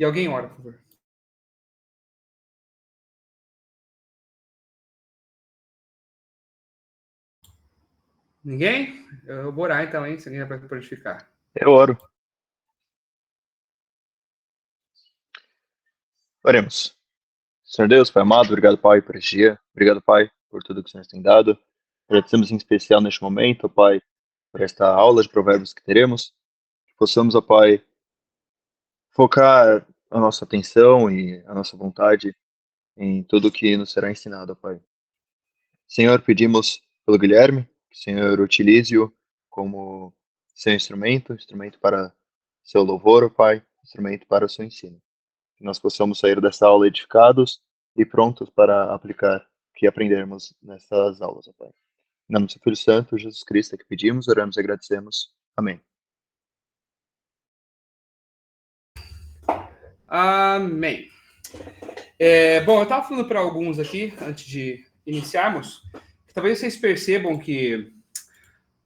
E alguém ora, por favor. Ninguém? Eu vou orar então, hein? Se ninguém vai purificar. Eu oro. Oremos. Senhor Deus, Pai amado, obrigado, Pai, por este dia. Obrigado, Pai, por tudo que o Senhor tem dado. Agradecemos em especial neste momento, Pai, por esta aula de provérbios que teremos. Que possamos, ó Pai, focar a nossa atenção e a nossa vontade em tudo que nos será ensinado, ó Pai. Senhor, pedimos pelo Guilherme, que o Senhor utilize-o como seu instrumento para seu louvor, ó Pai, instrumento para o seu ensino. Que nós possamos sair dessa aula edificados e prontos para aplicar o que aprendermos nessas aulas, ó Pai. Em nome do seu Filho Santo, Jesus Cristo, é que pedimos, oramos e agradecemos. Amém. Amém. Bom, eu estava falando para alguns aqui, antes de iniciarmos, que talvez vocês percebam que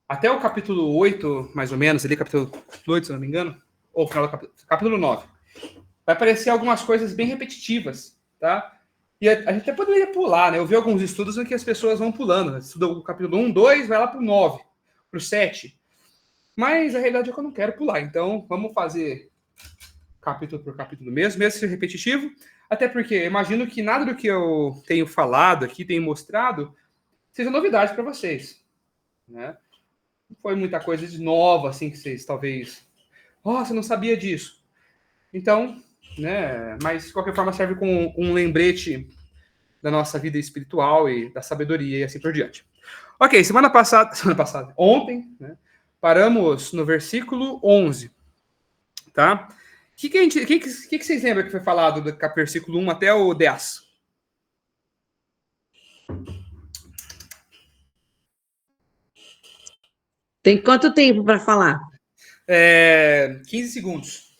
até o capítulo 8, mais ou menos, ali, capítulo 8, se não me engano, ou final do capítulo 9, vai aparecer algumas coisas bem repetitivas, tá? E a gente até poderia pular, né? Eu vi alguns estudos em que as pessoas vão pulando, né? Estuda o capítulo 1, 2, vai lá para o 9, para o 7. Mas a realidade é que eu não quero pular, então vamos fazer capítulo por capítulo mesmo ser repetitivo, até porque imagino que nada do que eu tenho falado aqui, tenho mostrado, seja novidade para vocês, né? Não foi muita coisa de nova, assim, que vocês talvez... você não sabia disso. Então, né? Mas, de qualquer forma, serve como um lembrete da nossa vida espiritual e da sabedoria e assim por diante. Ok, semana passada, ontem, né? Paramos no versículo 11, tá? O que vocês lembram que foi falado do versículo 1 até o 10? Tem quanto tempo para falar? 15 segundos.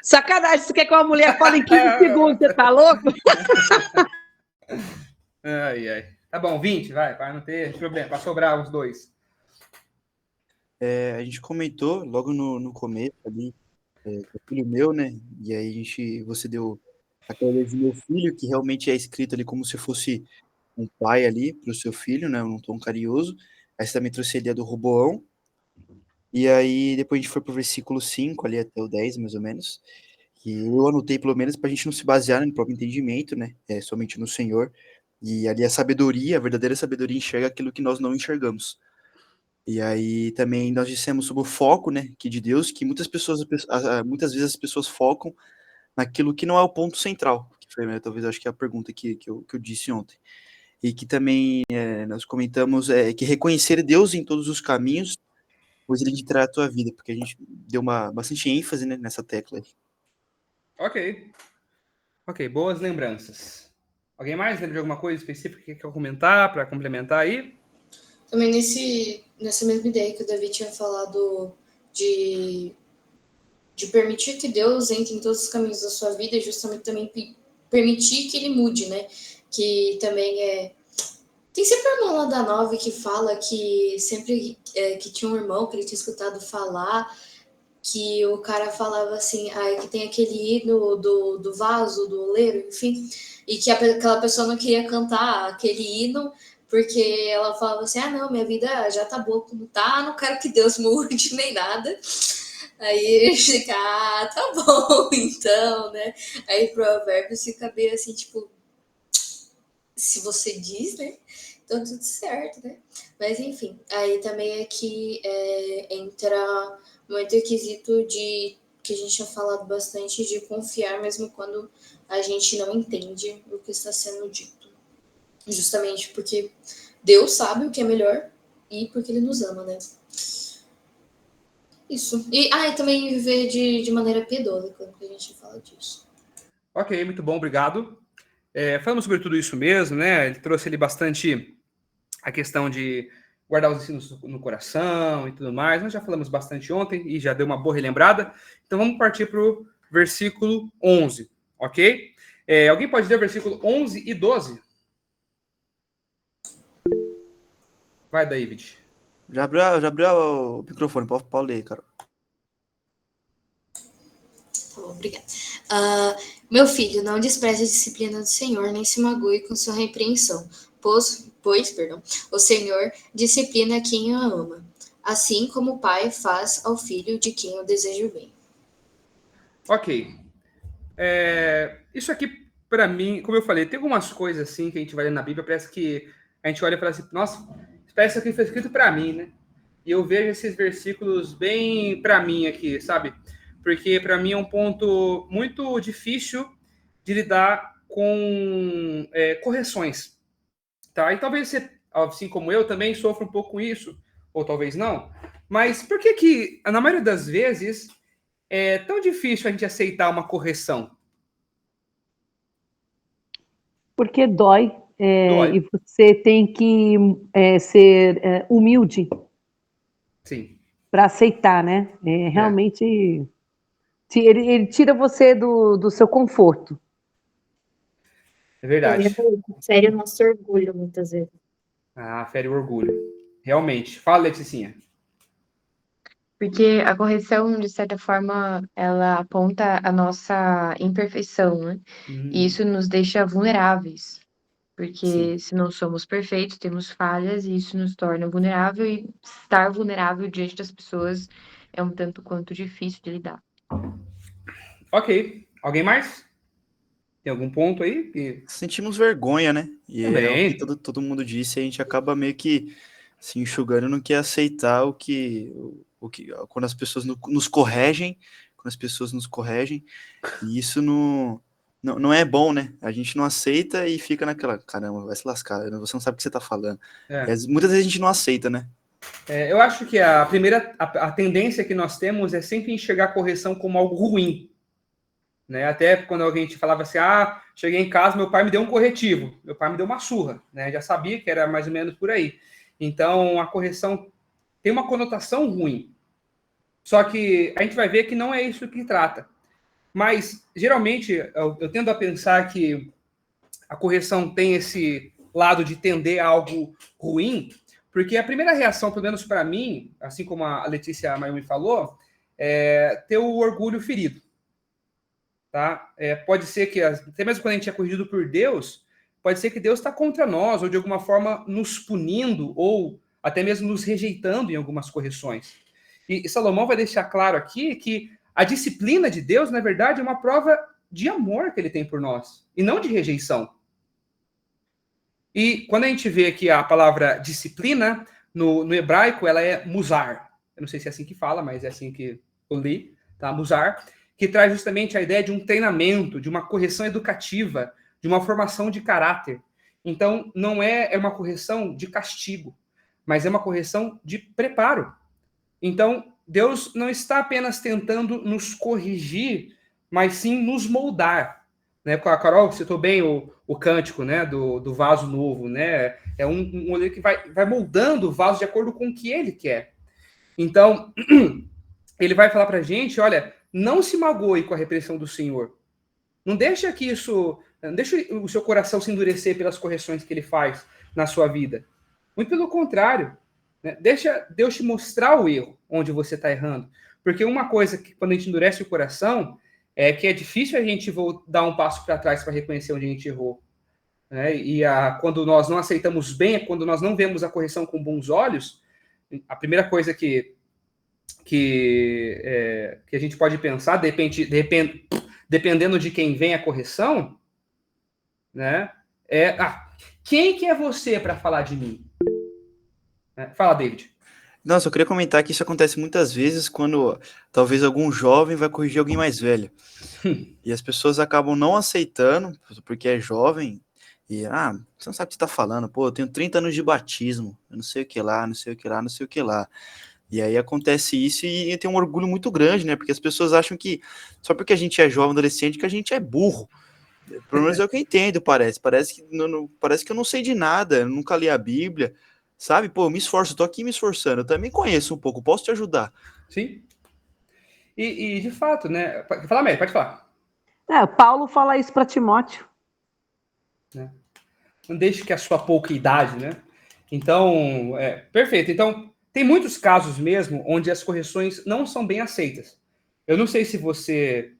Sacanagem, você quer que uma mulher fale em 15 segundos, você tá louco? Ai. Tá bom, 20, vai, para não ter problema, para sobrar os dois. A gente comentou logo no começo ali, com o filho meu, né? E aí você deu aquela vez do meu filho, que realmente é escrito ali como se fosse um pai ali para o seu filho, né? Um tom carinhoso. Aí você também trouxe a ideia do Roboão. E aí depois a gente foi pro versículo 5 ali até o 10, mais ou menos. Que eu anotei pelo menos para a gente não se basear no próprio entendimento, né? Somente no Senhor. E ali a verdadeira sabedoria enxerga aquilo que nós não enxergamos. E aí também nós dissemos sobre o foco, né, que de Deus, que muitas vezes as pessoas focam naquilo que não é o ponto central, que foi, né, talvez acho que é a pergunta que eu disse ontem. E que também nós comentamos que reconhecer Deus em todos os caminhos, pois ele guiará a tua vida, porque a gente deu bastante ênfase, né, nessa tecla aí. Ok, boas lembranças. Alguém mais lembra de alguma coisa específica que quer comentar, para complementar aí? Também nessa mesma ideia que o Davi tinha falado de permitir que Deus entre em todos os caminhos da sua vida e justamente também permitir que ele mude, né? Que também tem sempre um irmão lá da Nove que fala que sempre que tinha um irmão que ele tinha escutado falar que o cara falava assim, que tem aquele hino do vaso, do oleiro, enfim, e que aquela pessoa não queria cantar aquele hino porque ela falava assim, não, minha vida já tá boa como tá, não quero que Deus mude nem nada. Aí ele fica, tá bom, então, né? Aí Provérbios fica bem assim, tipo, se você diz, né? Então tudo certo, né? Mas enfim, aí também é que entra muito requisito que a gente tinha falado bastante de confiar mesmo quando a gente não entende o que está sendo dito. Justamente porque Deus sabe o que é melhor e porque Ele nos ama, né? Isso. E também viver de maneira piedosa quando a gente fala disso. Ok, muito bom, obrigado. Falamos sobre tudo isso mesmo, né? Ele trouxe ali bastante a questão de guardar os ensinos no coração e tudo mais. Nós já falamos bastante ontem e já deu uma boa relembrada. Então vamos partir para o versículo 11, ok? Alguém pode ler o versículo 11 e 12? Vai, David. Já abriu o microfone, pode ler, cara. Tá bom, obrigada. Meu filho, não despreze a disciplina do Senhor, nem se magoe com sua repreensão, pois, o Senhor disciplina quem o ama, assim como o pai faz ao filho de quem o deseja o bem. Ok. Isso aqui, para mim, como eu falei, tem algumas coisas assim que a gente vai ler na Bíblia, parece que a gente olha e fala assim, nossa, parece que isso aqui foi escrito para mim, né? E eu vejo esses versículos bem para mim aqui, sabe? Porque para mim é um ponto muito difícil de lidar com correções, tá? E talvez você, assim como eu, também sofra um pouco com isso, ou talvez não. Mas por que na maioria das vezes, é tão difícil a gente aceitar uma correção? Porque dói, Dói. e você tem que ser humilde Sim. para aceitar, né? Realmente, ele tira você do seu conforto. É verdade. Sério, nosso orgulho, muitas vezes. Fere o orgulho. Realmente. Fala, Leticinha. Porque a correção, de certa forma, ela aponta a nossa imperfeição, né? E isso nos deixa vulneráveis. Porque Sim. se não somos perfeitos, temos falhas, e isso nos torna vulnerável, e estar vulnerável diante das pessoas é um tanto quanto difícil de lidar. Ok. Alguém mais? Tem algum ponto aí? Sentimos vergonha, né? E é o que Também. todo mundo disse, a gente acaba meio que se enxugando, não quer aceitar quando as pessoas nos corregem, e isso não é bom, né? A gente não aceita e fica naquela, caramba, vai se lascar, você não sabe o que você tá falando. Muitas vezes a gente não aceita, né? Eu acho que a tendência que nós temos é sempre enxergar a correção como algo ruim. Né? Até quando alguém te falava assim, cheguei em casa, meu pai me deu um corretivo, meu pai me deu uma surra, né? Já sabia que era mais ou menos por aí. Então, a correção tem uma conotação ruim. Só que a gente vai ver que não é isso que trata. Mas, geralmente, eu tendo a pensar que a correção tem esse lado de tender a algo ruim, porque a primeira reação, pelo menos para mim, assim como a Letícia Mayumi falou, é ter o orgulho ferido. Tá? Pode ser que, até mesmo quando a gente é corrigido por Deus, pode ser que Deus está contra nós, ou de alguma forma nos punindo, ou até mesmo nos rejeitando em algumas correções. E Salomão vai deixar claro aqui que a disciplina de Deus, na verdade, é uma prova de amor que ele tem por nós, e não de rejeição. E quando a gente vê aqui a palavra disciplina, no hebraico, ela é musar. Eu não sei se é assim que fala, mas é assim que eu li, tá? Musar, que traz justamente a ideia de um treinamento, de uma correção educativa, de uma formação de caráter. Então, não é uma correção de castigo, mas é uma correção de preparo. Então, Deus não está apenas tentando nos corrigir, mas sim nos moldar. Né? A Carol citou bem o cântico, né, do vaso novo. Né? É um modelo que vai moldando o vaso de acordo com o que ele quer. Então, ele vai falar para a gente, olha, não se magoe com a repressão do Senhor. Não deixa o seu coração se endurecer pelas correções que ele faz na sua vida. Muito pelo contrário. Né? Deixa Deus te mostrar o erro, onde você está errando. Porque uma coisa que, quando a gente endurece o coração, é que é difícil a gente dar um passo para trás para reconhecer onde a gente errou. Né? E quando nós não aceitamos bem, quando nós não vemos a correção com bons olhos, a primeira coisa que a gente pode pensar, dependendo de quem vem a correção, né, quem que é você para falar de mim? Fala, David. Nossa, eu queria comentar que isso acontece muitas vezes quando talvez algum jovem vai corrigir alguém mais velho. E as pessoas acabam não aceitando, porque é jovem, e, você não sabe o que você tá falando, pô, eu tenho 30 anos de batismo, eu não sei o que lá, não sei o que lá, não sei o que lá. E aí acontece isso e tem um orgulho muito grande, né? Porque as pessoas acham que só porque a gente é jovem, adolescente, que a gente é burro. Pelo menos é o que eu entendo, parece. Parece que eu não sei de nada, eu nunca li a Bíblia, sabe? Pô, eu me esforço, eu tô aqui me esforçando, eu também conheço um pouco, posso te ajudar. Sim. E de fato, né? Fala, Mary, pode falar. Paulo fala isso para Timóteo. Né? Não deixe que a sua pouca idade, né? Então, perfeito. Então, tem muitos casos mesmo onde as correções não são bem aceitas. Eu não sei se você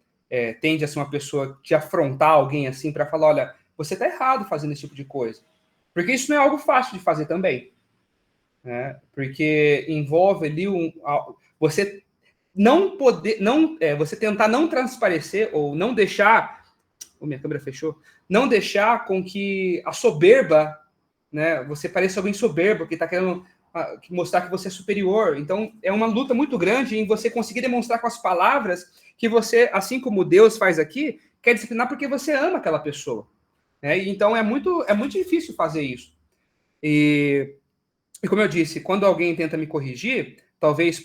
tende a ser uma pessoa de afrontar alguém assim para falar, olha, você está errado fazendo esse tipo de coisa. Porque isso não é algo fácil de fazer também. Né? Porque envolve ali você não poder, você tentar não transparecer ou não deixar, minha câmera fechou, não deixar com que a soberba, né, você pareça alguém soberbo que está querendo mostrar que você é superior. Então é uma luta muito grande em você conseguir demonstrar com as palavras que você, assim como Deus faz aqui, quer disciplinar porque você ama aquela pessoa. Né? Então é muito difícil fazer isso. E como eu disse, quando alguém tenta me corrigir, talvez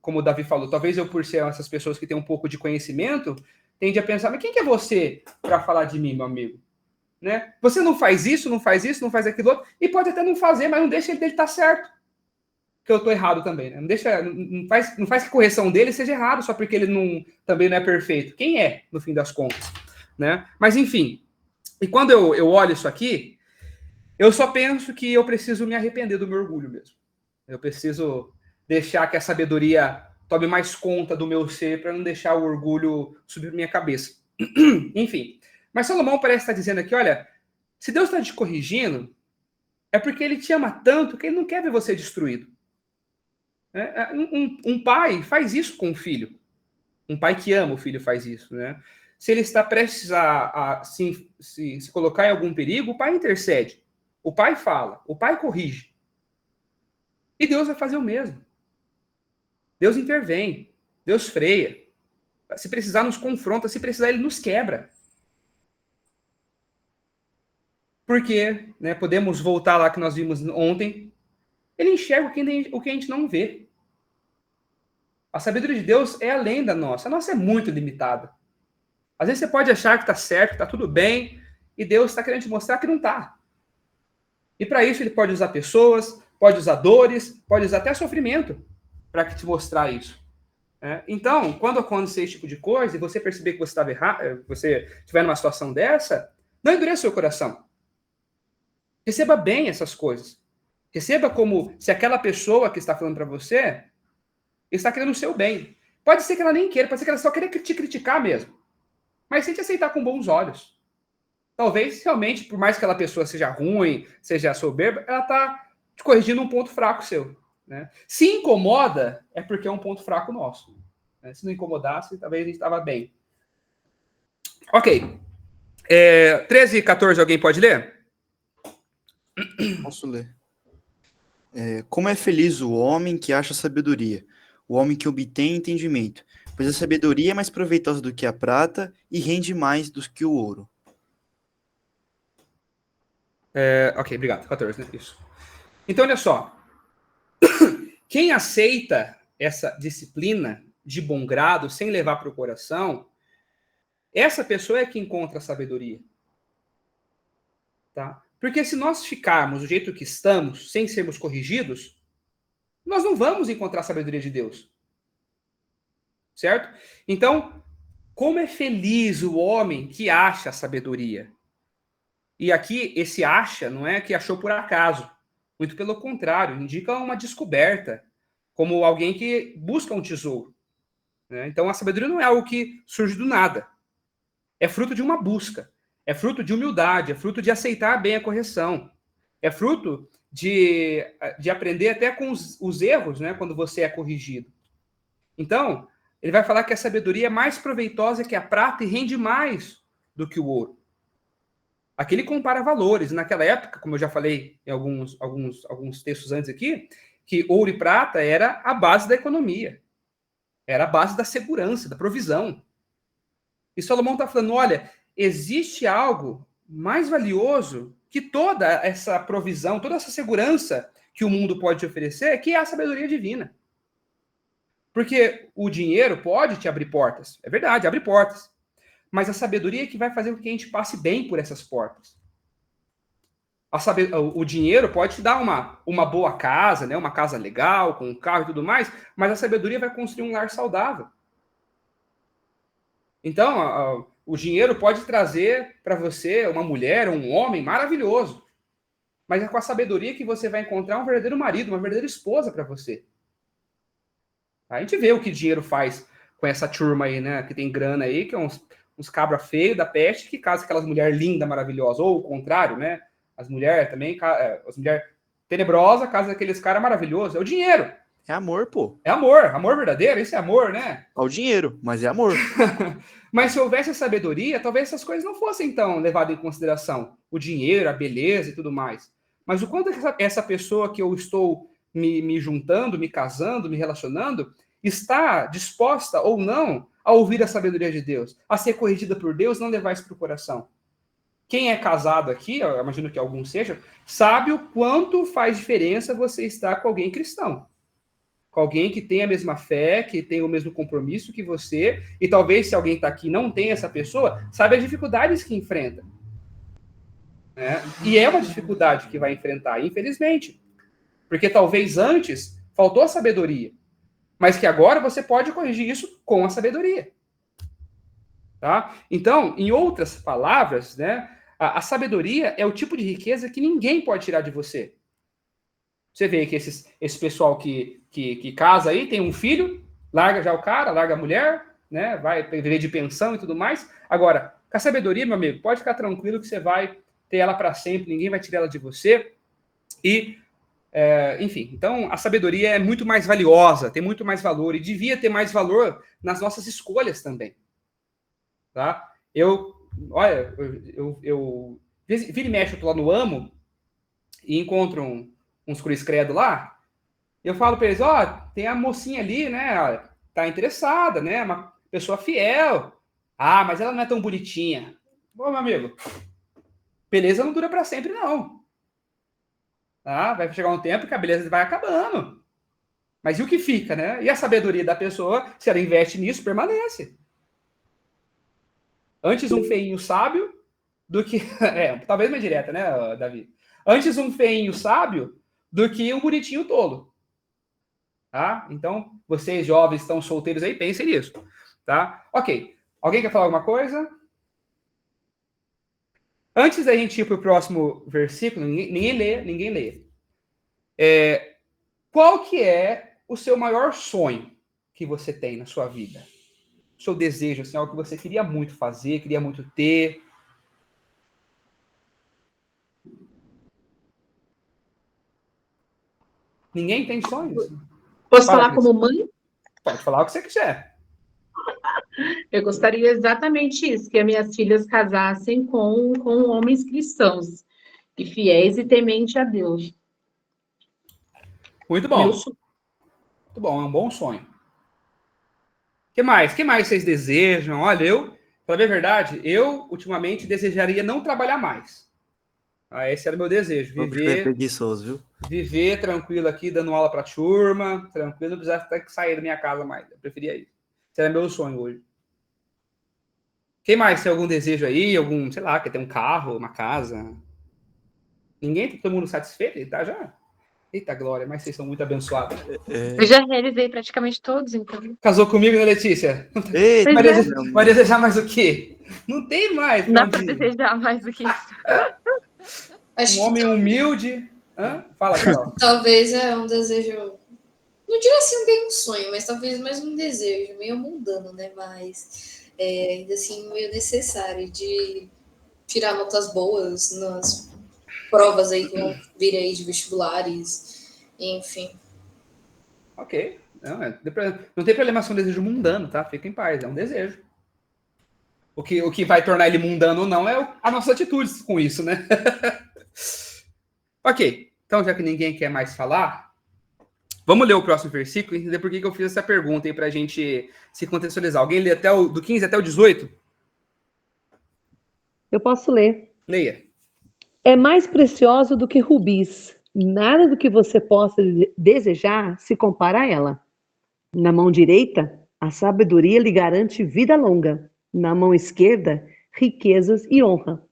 como o Davi falou, talvez eu por ser essas pessoas que têm um pouco de conhecimento, tende a pensar, mas quem que é você para falar de mim, meu amigo? Né? Você não faz isso, não faz isso, não faz aquilo outro, e pode até não fazer, mas não deixa ele dele estar certo. Que eu estou errado também, né? Não faz que a correção dele seja errada só porque ele também não é perfeito. Quem é, no fim das contas? Né? Mas, enfim, e quando eu olho isso aqui, eu só penso que eu preciso me arrepender do meu orgulho mesmo. Eu preciso deixar que a sabedoria tome mais conta do meu ser para não deixar o orgulho subir minha cabeça. Enfim, mas Salomão parece estar dizendo aqui, olha, se Deus está te corrigindo, é porque ele te ama tanto que ele não quer ver você destruído. Um pai faz isso com o filho. Um pai que ama o filho faz isso, né? Se ele está prestes a se colocar em algum perigo, o pai intercede. O pai fala, o pai corrige. E Deus vai fazer o mesmo. Deus intervém, Deus freia. Se precisar, nos confronta, se precisar, ele nos quebra. Porque, né, podemos voltar lá que nós vimos ontem, ele enxerga o que a gente não vê. A sabedoria de Deus é além da nossa. A nossa é muito limitada. Às vezes você pode achar que está certo, que está tudo bem, e Deus está querendo te mostrar que não está. E para isso ele pode usar pessoas, pode usar dores, pode usar até sofrimento para te mostrar isso. Então, quando acontecer esse tipo de coisa e você perceber que você estava errado, você estiver numa situação dessa, não endureça seu coração. Receba bem essas coisas. Receba como se aquela pessoa que está falando para você está querendo o seu bem. Pode ser que ela nem queira, pode ser que ela só queira te criticar mesmo. Mas sem te aceitar com bons olhos. Talvez, realmente, por mais que aquela pessoa seja ruim, seja soberba, ela está te corrigindo um ponto fraco seu. Né? Se incomoda, é porque é um ponto fraco nosso. Né? Se não incomodasse, talvez a gente estava bem. Ok. 13 e 14, alguém pode ler? Posso ler. Como é feliz o homem que acha sabedoria, o homem que obtém entendimento, pois a sabedoria é mais proveitosa do que a prata e rende mais do que o ouro. Ok, obrigado. 14, né? Isso. Então, olha só. Quem aceita essa disciplina de bom grado, sem levar para o coração, essa pessoa é que encontra a sabedoria. Tá? Porque se nós ficarmos do jeito que estamos, sem sermos corrigidos, nós não vamos encontrar a sabedoria de Deus. Certo? Então, como é feliz o homem que acha a sabedoria. E aqui, esse acha não é que achou por acaso. Muito pelo contrário, indica uma descoberta, como alguém que busca um tesouro. Né? Então, a sabedoria não é algo que surge do nada. É fruto de uma busca. É fruto de humildade, é fruto de aceitar bem a correção. É fruto de aprender até com os erros, né, quando você é corrigido. Então, ele vai falar que a sabedoria é mais proveitosa que a prata e rende mais do que o ouro. Aqui ele compara valores. Naquela época, como eu já falei em alguns textos antes aqui, que ouro e prata era a base da economia. Era a base da segurança, da provisão. E Salomão está falando, olha, existe algo mais valioso que toda essa provisão, toda essa segurança que o mundo pode te oferecer, que é a sabedoria divina. Porque o dinheiro pode te abrir portas. É verdade, abre portas. Mas a sabedoria é que vai fazer com que a gente passe bem por essas portas. O dinheiro pode te dar uma boa casa, né? Uma casa legal, com um carro e tudo mais, mas a sabedoria vai construir um lar saudável. Então, o dinheiro pode trazer para você uma mulher, um homem maravilhoso. Mas é com a sabedoria que você vai encontrar um verdadeiro marido, uma verdadeira esposa para você. A gente vê o que dinheiro faz com essa turma aí, né? Que tem grana aí, que é uns cabra feio da peste que casam aquelas mulheres lindas, maravilhosas. Ou o contrário, né? As mulheres também, as mulheres tenebrosas casam aqueles caras maravilhosos. É o dinheiro. É amor, pô. É amor verdadeiro, isso é amor, né? Ao dinheiro, mas é amor. Mas se houvesse sabedoria, talvez essas coisas não fossem então levadas em consideração. O dinheiro, a beleza e tudo mais. Mas o quanto essa pessoa que eu estou me juntando, me casando, me relacionando, está disposta ou não a ouvir a sabedoria de Deus, a ser corrigida por Deus, não levar isso para o coração. Quem é casado aqui, eu imagino que alguns sejam, sabe o quanto faz diferença você estar com alguém cristão. Com alguém que tem a mesma fé, que tem o mesmo compromisso que você, e talvez se alguém está aqui e não tem essa pessoa, sabe as dificuldades que enfrenta. Né? E é uma dificuldade que vai enfrentar, infelizmente. Porque talvez antes faltou a sabedoria, mas que agora você pode corrigir isso com a sabedoria. Tá? Então, em outras palavras, né, a sabedoria é o tipo de riqueza que ninguém pode tirar de você. Você vê que esse pessoal que casa aí, tem um filho, larga já o cara, larga a mulher, né? Vai viver de pensão e tudo mais. Agora, com a sabedoria, meu amigo, pode ficar tranquilo que você vai ter ela para sempre, ninguém vai tirar ela de você. E, enfim, então a sabedoria é muito mais valiosa, tem muito mais valor, e devia ter mais valor nas nossas escolhas também. Tá? Olha, eu vira e mexe, eu tô lá no Amo e encontro uns cruz credo lá, eu falo para eles, tem a mocinha ali, né, tá interessada, né, uma pessoa fiel. Ah, mas ela não é tão bonitinha. Bom, meu amigo, beleza não dura para sempre, não. Tá? Vai chegar um tempo que a beleza vai acabando. Mas e o que fica, né? E a sabedoria da pessoa, se ela investe nisso, permanece. Antes um feinho sábio do que... talvez mais direta, né, Davi? Antes um feinho sábio do que um bonitinho tolo. Tá? Então, vocês jovens estão solteiros aí, pensem nisso. Tá? Ok. Alguém quer falar alguma coisa? Antes da gente ir para o próximo versículo, ninguém lê. Qual que é o seu maior sonho que você tem na sua vida? O seu desejo, assim, algo que você queria muito fazer, queria muito ter? Ninguém tem sonhos? Posso Fala, falar Cris. como mãe? Pode falar o que você quiser. Eu gostaria exatamente isso, que as minhas filhas casassem com homens cristãos, e fiéis e temente a Deus. Muito bom. Muito bom, é um bom sonho. O que mais? O que mais vocês desejam? Olha, para ver a verdade, eu ultimamente desejaria não trabalhar mais. Esse era o meu desejo. Preguiçoso, viu? Viver tranquilo aqui, dando aula para a turma, tranquilo, não precisar ter que sair da minha casa mais. Eu preferia isso. Esse era meu sonho hoje. Quem mais tem algum desejo aí? Algum, sei lá, quer ter um carro, uma casa? Ninguém? Todo mundo satisfeito? Tá já? Eita, Glória, mas vocês são muito abençoados. Eu já realizei praticamente todos, então. Casou comigo, né, Letícia? Eita, Vai desejar mais o quê? Não tem mais. Não dá para desejar mais do que isso. Acho Um homem que humilde. Fala, Carol. talvez é um desejo, não diria assim bem um sonho, mas talvez mais um desejo, meio mundano, né? Mas ainda assim meio necessário de tirar notas boas nas provas aí que vão vir aí de vestibulares, enfim. Ok. Não tem problema ser um desejo mundano, tá? Fica em paz, é um desejo. O que vai tornar ele mundano ou não é a nossa atitude com isso, né? Ok. Então, já que ninguém quer mais falar, vamos ler o próximo versículo e entender por que eu fiz essa pergunta aí pra gente se contextualizar. Alguém lê do 15 até o 18? Eu posso ler. Leia. É mais precioso do que rubis. Nada do que você possa desejar se compara a ela. Na mão direita, a sabedoria lhe garante vida longa. Na mão esquerda, riquezas e honra.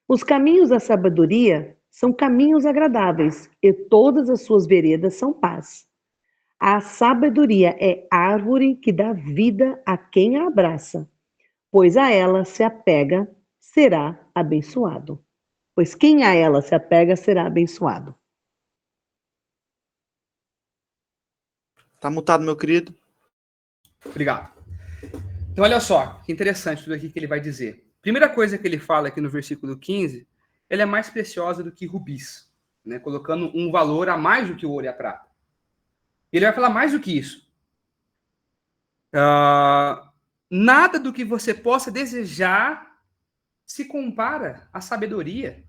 Os caminhos da sabedoria são caminhos agradáveis, e todas as suas veredas são paz. A sabedoria é árvore que dá vida a quem a abraça, pois a ela se apega, será abençoado. Pois quem a ela se apega será abençoado. Tá mutado, meu querido. Obrigado. Então, olha só, que interessante tudo aqui que ele vai dizer. Primeira coisa que ele fala aqui no versículo 15, ela é mais preciosa do que rubis, né? Colocando um valor a mais do que o ouro e a prata. Ele vai falar mais do que isso. Nada do que você possa desejar se compara à sabedoria.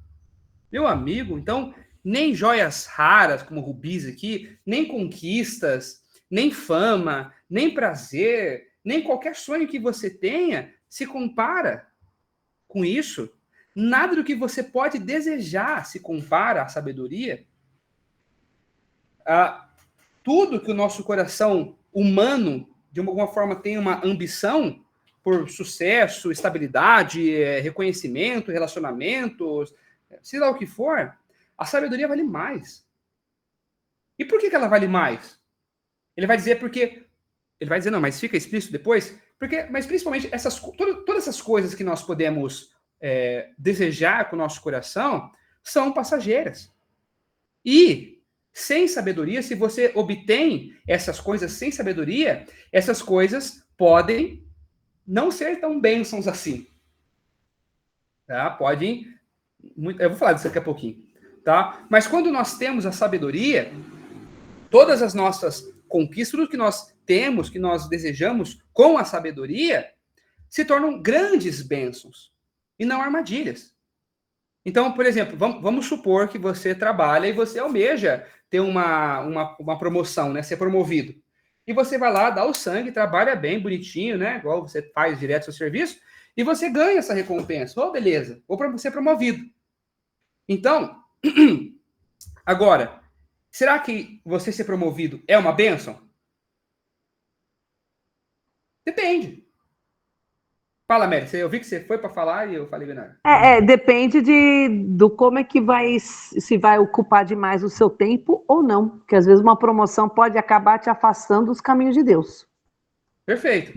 Meu amigo, então, nem joias raras, como rubis aqui, nem conquistas, nem fama, nem prazer, nem qualquer sonho que você tenha se compara com isso. Nada do que você pode desejar se compara à sabedoria. Tudo que o nosso coração humano, de alguma forma, tem uma ambição por sucesso, estabilidade, reconhecimento, relacionamentos, sei lá o que for, a sabedoria vale mais. E por que ela vale mais? Ele vai dizer porque... Ele vai dizer, não, mas fica explícito depois, mas principalmente todas essas coisas que nós podemos desejar com o nosso coração são passageiras. E sem sabedoria, se você obtém essas coisas sem sabedoria, essas coisas podem não ser tão bênçãos assim. Tá? Podem... Eu vou falar disso daqui a pouquinho. Tá? Mas quando nós temos a sabedoria, todas as nossas conquistas, tudo que nós temos, que nós desejamos com a sabedoria, se tornam grandes bênçãos e não armadilhas. Então, por exemplo, vamos supor que você trabalha e você almeja ter uma promoção, né? Ser promovido. E você vai lá, dá o sangue, trabalha bem, bonitinho, né? Igual você faz direto seu serviço, e você ganha essa recompensa. Oh, beleza, vou ser promovido. Então, agora, será que você ser promovido é uma bênção? Depende. Fala, Mary, eu vi que você foi para falar e eu falei, Bernardo. Depende do como é que se vai ocupar demais o seu tempo ou não. Porque às vezes uma promoção pode acabar te afastando dos caminhos de Deus. Perfeito.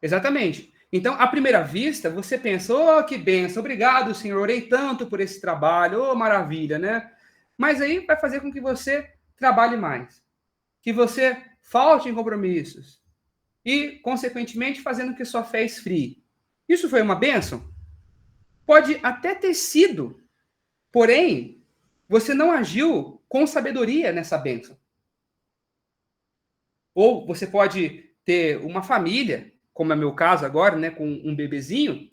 Exatamente. Então, à primeira vista, você pensa, oh, que bênção, obrigado, Senhor, orei tanto por esse trabalho, oh, maravilha, né? Mas aí vai fazer com que você trabalhe mais, que você falte em compromissos e, consequentemente, fazendo que sua fé esfrie. Isso foi uma bênção? Pode até ter sido, porém, você não agiu com sabedoria nessa bênção. Ou você pode ter uma família, como é meu caso agora, né, com um bebezinho,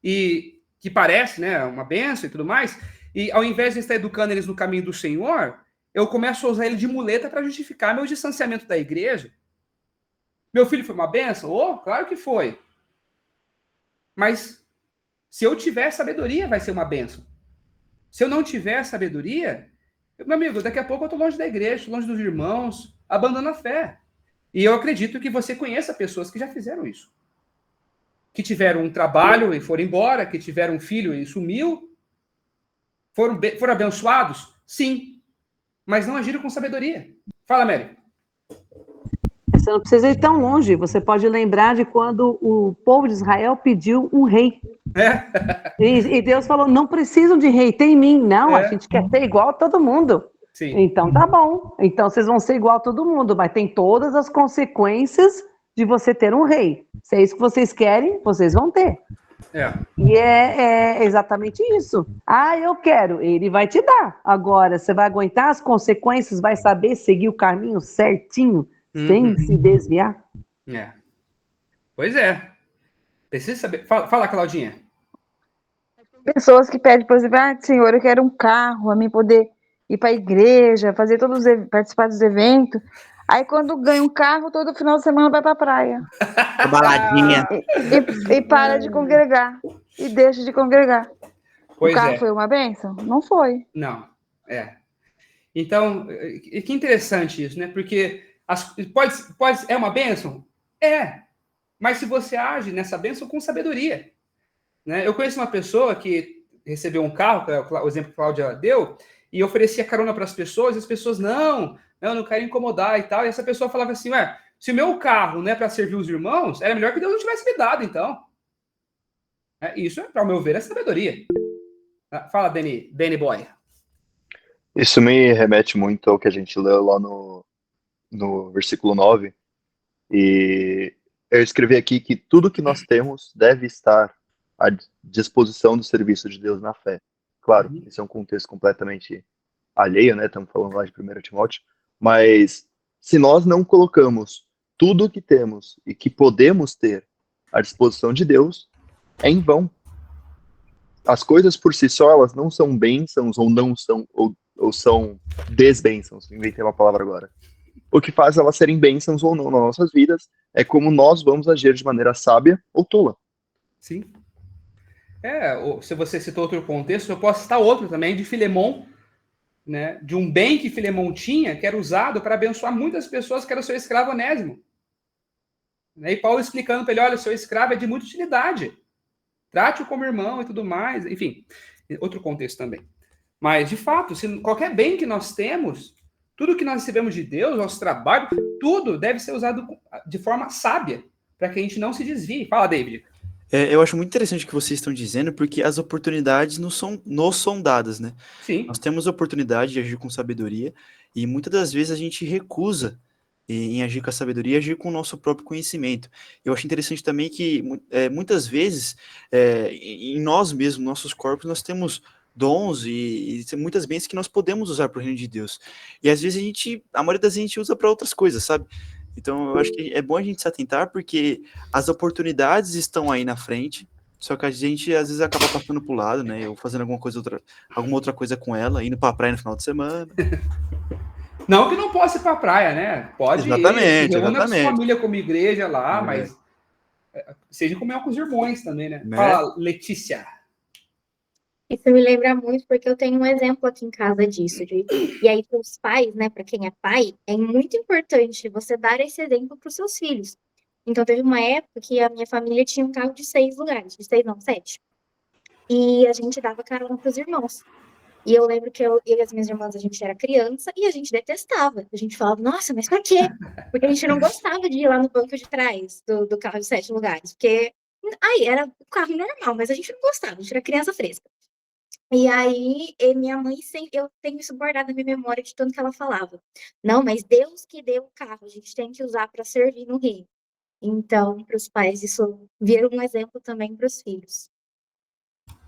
e que parece, né, uma bênção e tudo mais, e ao invés de estar educando eles no caminho do Senhor, eu começo a usar ele de muleta para justificar meu distanciamento da igreja. Meu filho foi uma bênção? Oh, claro que foi. Mas se eu tiver sabedoria, vai ser uma bênção. Se eu não tiver sabedoria, meu amigo, daqui a pouco eu estou longe da igreja, estou longe dos irmãos, abandono a fé. E eu acredito que você conheça pessoas que já fizeram isso. Que tiveram um trabalho e foram embora, que tiveram um filho e sumiu. Foram abençoados? Sim. Mas não agiram com sabedoria. Fala, Mary. Você não precisa ir tão longe. Você pode lembrar de quando o povo de Israel pediu um rei. E Deus falou, não precisam de rei, tem em mim. Não, a gente quer ser igual a todo mundo. Sim. Então tá bom. Então vocês vão ser igual a todo mundo, mas tem todas as consequências de você ter um rei. Se é isso que vocês querem, vocês vão ter. E é exatamente isso. Ah, eu quero. Ele vai te dar. Agora, você vai aguentar as consequências, vai saber seguir o caminho certinho, sem se desviar? Pois é. Precisa saber. Fala, Claudinha. Pessoas que pedem, por exemplo, Senhor, eu quero um carro, a mim poder ir para a igreja, fazer participar dos eventos. Aí quando ganha um carro, todo final de semana vai para a praia. Baladinha. E para de congregar. E deixa de congregar. Pois o carro foi uma bênção? Não foi. Não, Então, que interessante isso, né? Porque é uma bênção? Mas se você age nessa bênção com sabedoria. Né? Eu conheço uma pessoa que recebeu um carro, que é o exemplo que a Cláudia deu, e oferecia carona para as pessoas, e as pessoas, não quero incomodar e tal. E essa pessoa falava assim, se o meu carro não é para servir os irmãos, era melhor que Deus não tivesse me dado, então. Isso, para o meu ver, é sabedoria. Fala, Danny Boy. Isso me remete muito ao que a gente leu lá no versículo 9. E eu escrevi aqui que tudo que nós temos deve estar à disposição do serviço de Deus na fé. Claro, esse é um contexto completamente alheio, né? Estamos falando lá de 1 Timóteo. Mas se nós não colocamos tudo o que temos e que podemos ter à disposição de Deus, é em vão. As coisas por si só, elas não são bênçãos ou não são, ou são desbênçãos. Inventei uma palavra agora. O que faz elas serem bênçãos ou não nas nossas vidas é como nós vamos agir de maneira sábia ou tola. Sim. Se você citou outro contexto, eu posso citar outro também, de Filemon, né? De um bem que Filemon tinha, que era usado para abençoar muitas pessoas, que era o seu escravo Onésimo. E Paulo explicando para ele, olha, o seu escravo é de muita utilidade. Trate-o como irmão e tudo mais. Enfim, outro contexto também. Mas, de fato, se qualquer bem que nós temos, tudo que nós recebemos de Deus, nosso trabalho, tudo deve ser usado de forma sábia, para que a gente não se desvie. Fala, David. Eu acho muito interessante o que vocês estão dizendo, porque as oportunidades nos são dadas, né? Sim. Nós temos a oportunidade de agir com sabedoria, e muitas das vezes a gente recusa em agir com a sabedoria e agir com o nosso próprio conhecimento. Eu acho interessante também que muitas vezes em nós mesmos, nossos corpos, nós temos dons e muitas bênçãos que nós podemos usar para o reino de Deus. E às vezes a maioria das vezes a gente usa para outras coisas, sabe? Então eu acho que é bom a gente se atentar, porque as oportunidades estão aí na frente, só que a gente às vezes acaba passando pro lado, né? Ou fazendo alguma outra coisa com ela, indo pra praia no final de semana. Não que não possa ir pra praia, né? Pode Exatamente, ir, reúna a sua exatamente. família como igreja lá, mas seja comer com os irmãos também, né? Fala, Letícia. Isso me lembra muito, porque eu tenho um exemplo aqui em casa disso. E aí, para os pais, né, para quem é pai, é muito importante você dar esse exemplo para os seus filhos. Então, teve uma época que a minha família tinha um carro de 6 lugares, de 6 não, 7. E a gente dava carona para os irmãos. E eu lembro que eu e as minhas irmãs, a gente era criança e a gente detestava. A gente falava, nossa, mas pra quê? Porque a gente não gostava de ir lá no banco de trás do carro de 7 lugares. Porque aí era um carro normal, mas a gente não gostava, a gente era criança fresca. E aí, minha mãe, eu tenho isso guardado na minha memória de tanto que ela falava. Não, mas Deus que deu o carro, a gente tem que usar para servir no reino. Então, para os pais, isso vira um exemplo também para os filhos.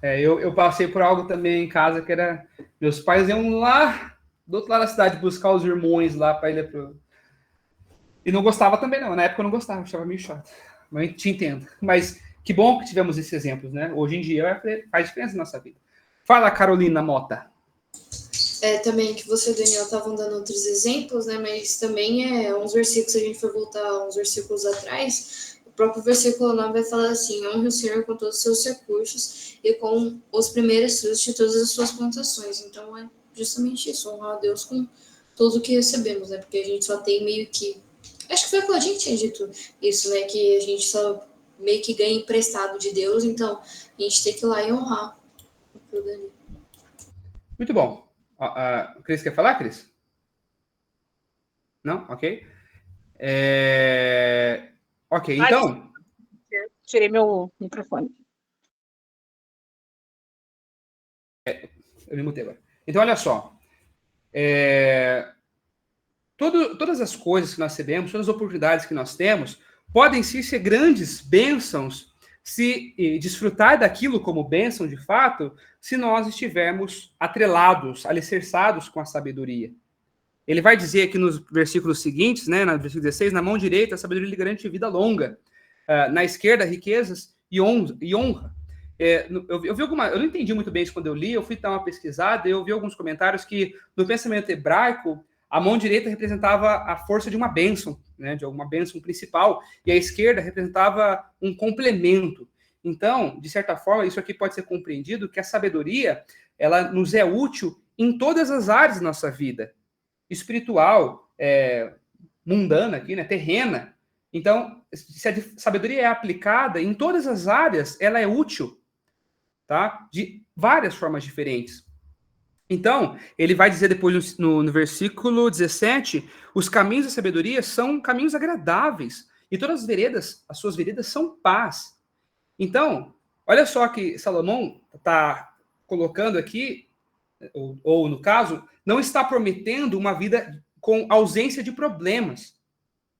Eu passei por algo também em casa, que era... Meus pais iam lá, do outro lado da cidade, buscar os irmãos lá para ir pro... E não gostava também, não. Na época eu não gostava, achava meio chato. Mas te entendo. Mas que bom que tivemos esses exemplos, né? Hoje em dia faz diferença na nossa vida. Fala, Carolina Mota. Também que você e o Daniel estavam dando outros exemplos, né? Mas também uns versículos, se a gente for voltar uns versículos atrás, o próprio versículo 9 vai falar assim: honre o Senhor com todos os seus recursos e com os primeiros frutos de todas as suas plantações. Então é justamente isso, honrar a Deus com tudo que recebemos, né? Porque a gente só tem meio que... Acho que foi quando a gente tinha dito isso, né? Que a gente só meio que ganha emprestado de Deus, então a gente tem que ir lá e honrar. Muito bom. Cris, quer falar, Cris? Não? Ok. Ok, então... Tirei meu microfone. Eu me mutei agora. Então, olha só. Todas as coisas que nós recebemos, todas as oportunidades que nós temos, podem sim ser grandes bênçãos se desfrutar daquilo como bênção de fato, se nós estivermos atrelados, alicerçados com a sabedoria. Ele vai dizer aqui nos versículos seguintes, né, no versículo 16, na mão direita a sabedoria lhe garante vida longa, na esquerda riquezas e honra. Eu não entendi muito bem isso quando eu li, eu fui dar uma pesquisada, eu vi alguns comentários que no pensamento hebraico a mão direita representava a força de uma bênção, né, de alguma bênção principal, e a esquerda representava um complemento. Então, de certa forma, isso aqui pode ser compreendido que a sabedoria, ela nos é útil em todas as áreas da nossa vida, espiritual, mundana aqui, né, terrena. Então, se a sabedoria é aplicada em todas as áreas, ela é útil, tá? De várias formas diferentes. Então, ele vai dizer depois no versículo 17, os caminhos da sabedoria são caminhos agradáveis, e todas as suas veredas são paz. Então, olha só que Salomão está colocando aqui, ou no caso, não está prometendo uma vida com ausência de problemas.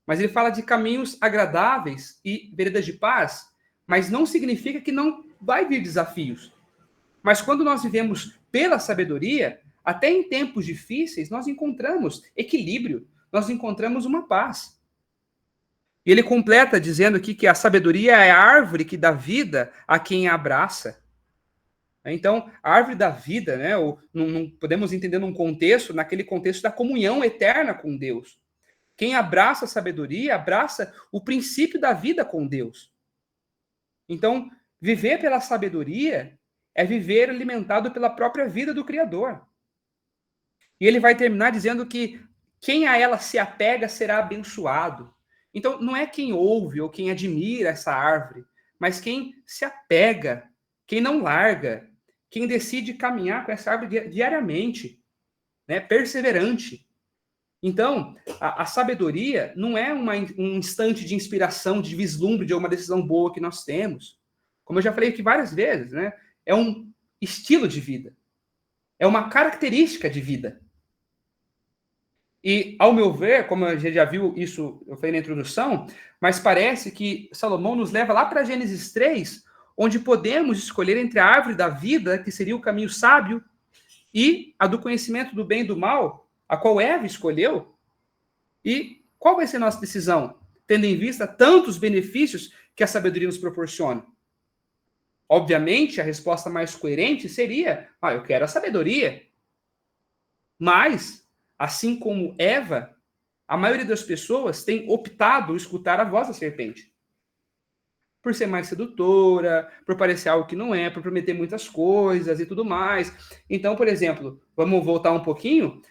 Mas ele fala de caminhos agradáveis e veredas de paz, mas não significa que não vai vir desafios. Mas quando nós vivemos pela sabedoria, até em tempos difíceis, nós encontramos equilíbrio, nós encontramos uma paz. E ele completa dizendo aqui que a sabedoria é a árvore que dá vida a quem a abraça. Então, a árvore da vida, né, não podemos entender naquele contexto da comunhão eterna com Deus. Quem abraça a sabedoria, abraça o princípio da vida com Deus. Então, viver pela sabedoria é viver alimentado pela própria vida do Criador. E ele vai terminar dizendo que quem a ela se apega será abençoado. Então, não é quem ouve ou quem admira essa árvore, mas quem se apega, quem não larga, quem decide caminhar com essa árvore diariamente, né, perseverante. Então, a sabedoria não é um instante de inspiração, de vislumbre de uma decisão boa que nós temos. Como eu já falei aqui várias vezes, né? É um estilo de vida. É uma característica de vida. E, ao meu ver, como a gente já viu isso, eu falei na introdução, mas parece que Salomão nos leva lá para Gênesis 3, onde podemos escolher entre a árvore da vida, que seria o caminho sábio, e a do conhecimento do bem e do mal, a qual Eva escolheu. E qual vai ser a nossa decisão, tendo em vista tantos benefícios que a sabedoria nos proporciona? Obviamente, a resposta mais coerente seria, eu quero a sabedoria. Mas, assim como Eva, a maioria das pessoas tem optado por escutar a voz da serpente. Por ser mais sedutora, por parecer algo que não é, por prometer muitas coisas e tudo mais. Então, por exemplo, vamos voltar um pouquinho.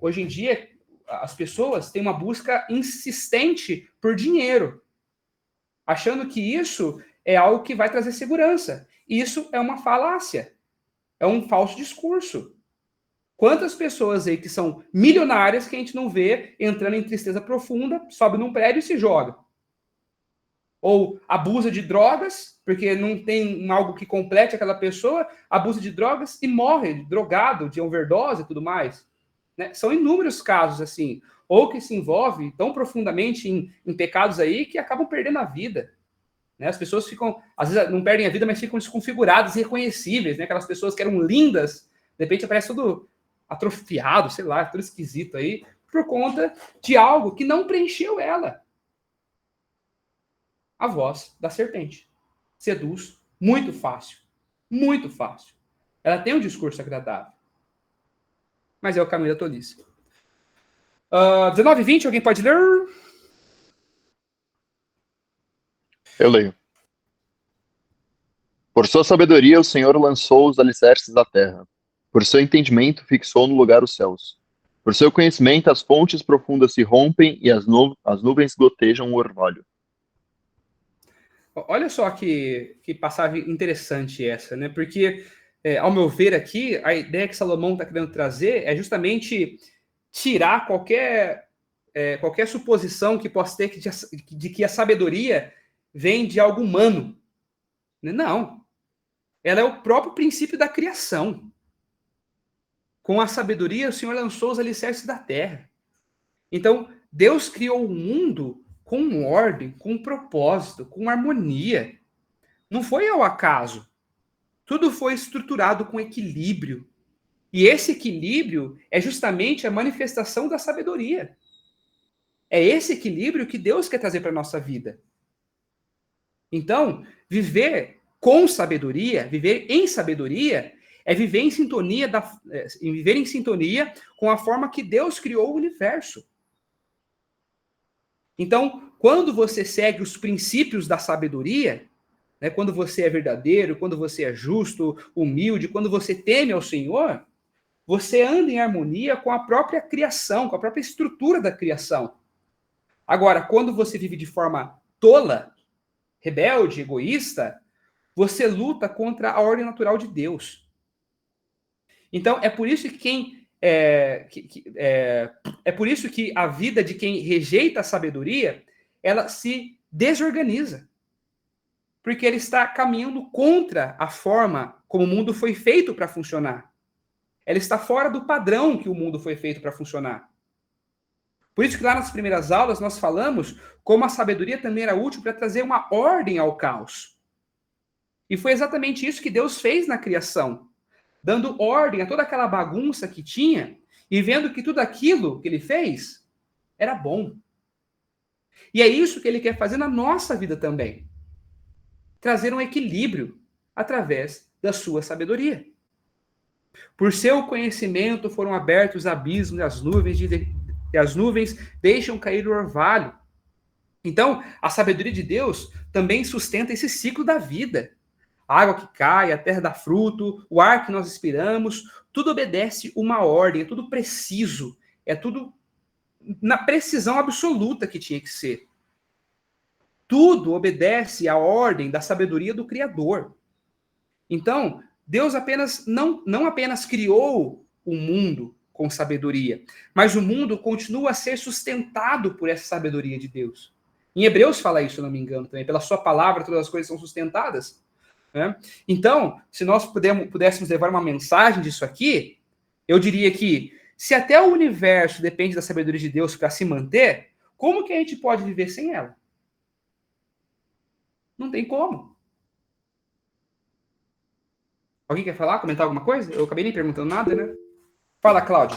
Hoje em dia, as pessoas têm uma busca insistente por dinheiro, achando que isso é algo que vai trazer segurança. Isso é uma falácia, é um falso discurso. Quantas pessoas aí que são milionárias que a gente não vê entrando em tristeza profunda, sobe num prédio e se joga? Ou abusa de drogas, porque não tem algo que complete aquela pessoa, abusa de drogas e morre drogado, de overdose e tudo mais. Né? São inúmeros casos assim. Ou que se envolve tão profundamente em pecados aí que acabam perdendo a vida. Né? As pessoas ficam, às vezes não perdem a vida, mas ficam desconfiguradas e irreconhecíveis. Né? Aquelas pessoas que eram lindas, de repente aparece tudo atrofiado, sei lá, tudo esquisito aí, por conta de algo que não preencheu ela. A voz da serpente. Seduz muito fácil. Muito fácil. Ela tem um discurso agradável. Mas é o caminho da tolice. 19:20, alguém pode ler? Eu leio. Por sua sabedoria, o Senhor lançou os alicerces da terra. Por seu entendimento, fixou no lugar os céus. Por seu conhecimento, as fontes profundas se rompem e as nuvens gotejam o orvalho. Olha só que passagem interessante essa, né? Porque, ao meu ver aqui, a ideia que Salomão está querendo trazer é justamente tirar qualquer suposição que possa ter de que a sabedoria vem de algo humano. Não. Ela é o próprio princípio da criação. Com a sabedoria, o Senhor lançou os alicerces da terra. Então, Deus criou o mundo com ordem, com propósito, com harmonia. Não foi ao acaso. Tudo foi estruturado com equilíbrio. E esse equilíbrio é justamente a manifestação da sabedoria. É esse equilíbrio que Deus quer trazer para a nossa vida. Então, viver com sabedoria, viver em sabedoria, é viver em sintonia com a forma que Deus criou o universo. Então, quando você segue os princípios da sabedoria, né, quando você é verdadeiro, quando você é justo, humilde, quando você teme ao Senhor, você anda em harmonia com a própria criação, com a própria estrutura da criação. Agora, quando você vive de forma tola, rebelde, egoísta, você luta contra a ordem natural de Deus. Então, é por isso que é por isso que a vida de quem rejeita a sabedoria, ela se desorganiza. Porque ele está caminhando contra a forma como o mundo foi feito para funcionar. Ela está fora do padrão que o mundo foi feito para funcionar. Por isso que lá nas primeiras aulas nós falamos como a sabedoria também era útil para trazer uma ordem ao caos. E foi exatamente isso que Deus fez na criação, dando ordem a toda aquela bagunça que tinha e vendo que tudo aquilo que ele fez era bom. E é isso que ele quer fazer na nossa vida também. Trazer um equilíbrio através da sua sabedoria. Por seu conhecimento foram abertos os abismos e as nuvens deixam cair o orvalho. Então, a sabedoria de Deus também sustenta esse ciclo da vida. A água que cai, a terra dá fruto, o ar que nós respiramos, tudo obedece uma ordem, é tudo preciso, é tudo na precisão absoluta que tinha que ser. Tudo obedece à ordem da sabedoria do Criador. Então, Deus não apenas criou o mundo com sabedoria, mas o mundo continua a ser sustentado por essa sabedoria de Deus. Em Hebreus fala isso, se não me engano, também. Pela sua palavra, todas as coisas são sustentadas. Né? Então, se nós pudéssemos levar uma mensagem disso aqui, eu diria que se até o universo depende da sabedoria de Deus para se manter, como que a gente pode viver sem ela? Não tem como. Alguém quer falar, comentar alguma coisa? Eu acabei nem perguntando nada, né? Fala, Cláudia.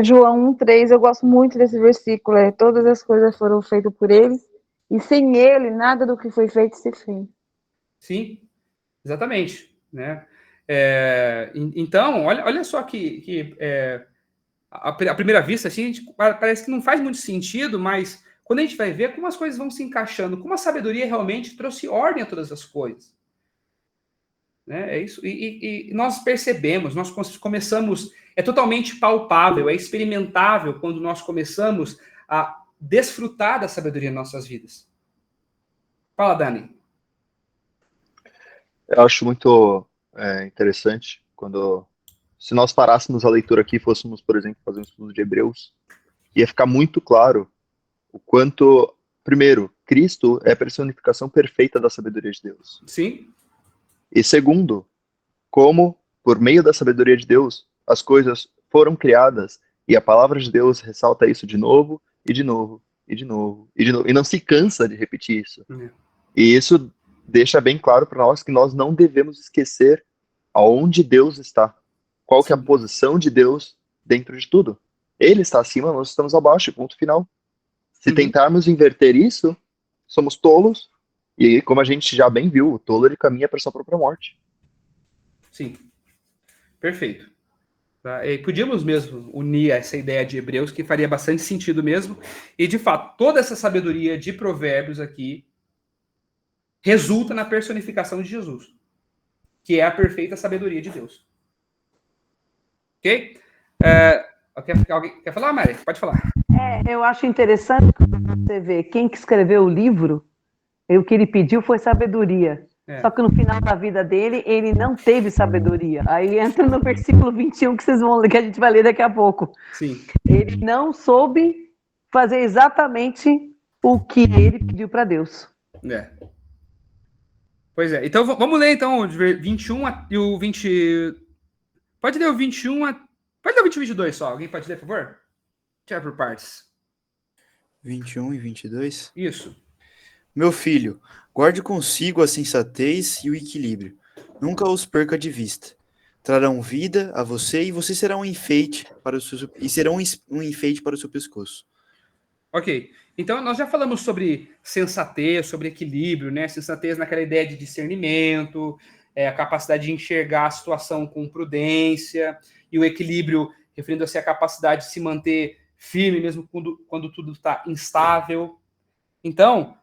João 1,3, eu gosto muito desse versículo. Todas as coisas foram feitas por ele, e sem ele, nada do que foi feito se fez. Sim, exatamente. Né? Então, olha só que à primeira vista, assim, parece que não faz muito sentido, mas quando a gente vai ver como as coisas vão se encaixando, como a sabedoria realmente trouxe ordem a todas as coisas. Né? É isso. E nós percebemos, nós começamos, é totalmente palpável, é experimentável quando nós começamos a desfrutar da sabedoria em nossas vidas. Fala, Dani. Eu acho muito interessante se nós parássemos a leitura aqui e fôssemos, por exemplo, fazer um estudo de Hebreus, ia ficar muito claro o quanto, primeiro, Cristo é a personificação perfeita da sabedoria de Deus. Sim. E segundo, como, por meio da sabedoria de Deus, as coisas foram criadas, e a palavra de Deus ressalta isso de novo, e de novo, e de novo, e de novo, e não se cansa de repetir isso. E isso deixa bem claro para nós que nós não devemos esquecer aonde Deus está, qual que é a posição de Deus dentro de tudo. Ele está acima, nós estamos abaixo, ponto final. Se tentarmos inverter isso, somos tolos, e como a gente já bem viu, o tolo ele caminha para sua própria morte. Sim, perfeito. Tá? E podíamos mesmo unir essa ideia de Hebreus, que faria bastante sentido mesmo, e de fato, toda essa sabedoria de Provérbios aqui resulta na personificação de Jesus, que é a perfeita sabedoria de Deus. Ok? Alguém quer falar, Mari? Pode falar. Eu acho interessante você ver quem que escreveu o livro, e o que ele pediu foi sabedoria. Só que no final da vida dele, ele não teve sabedoria. Aí entra no versículo 21 que a gente vai ler daqui a pouco. Sim. Ele não soube fazer exatamente o que ele pediu para Deus. Pois é. Então, vamos ler então o 21 e o 20... Pode ler o 21 Pode ler o 21 e 22 só. Alguém pode ler, por favor? Tira por partes. 21 e 22? Isso. Meu filho, guarde consigo a sensatez e o equilíbrio. Nunca os perca de vista. Trarão vida a você e você será um enfeite para o seu, e serão um enfeite para o seu pescoço. Ok. Então, nós já falamos sobre sensatez, sobre equilíbrio, né? Sensatez naquela ideia de discernimento, a capacidade de enxergar a situação com prudência, e o equilíbrio referindo-se à capacidade de se manter firme, mesmo quando tudo está instável. Então,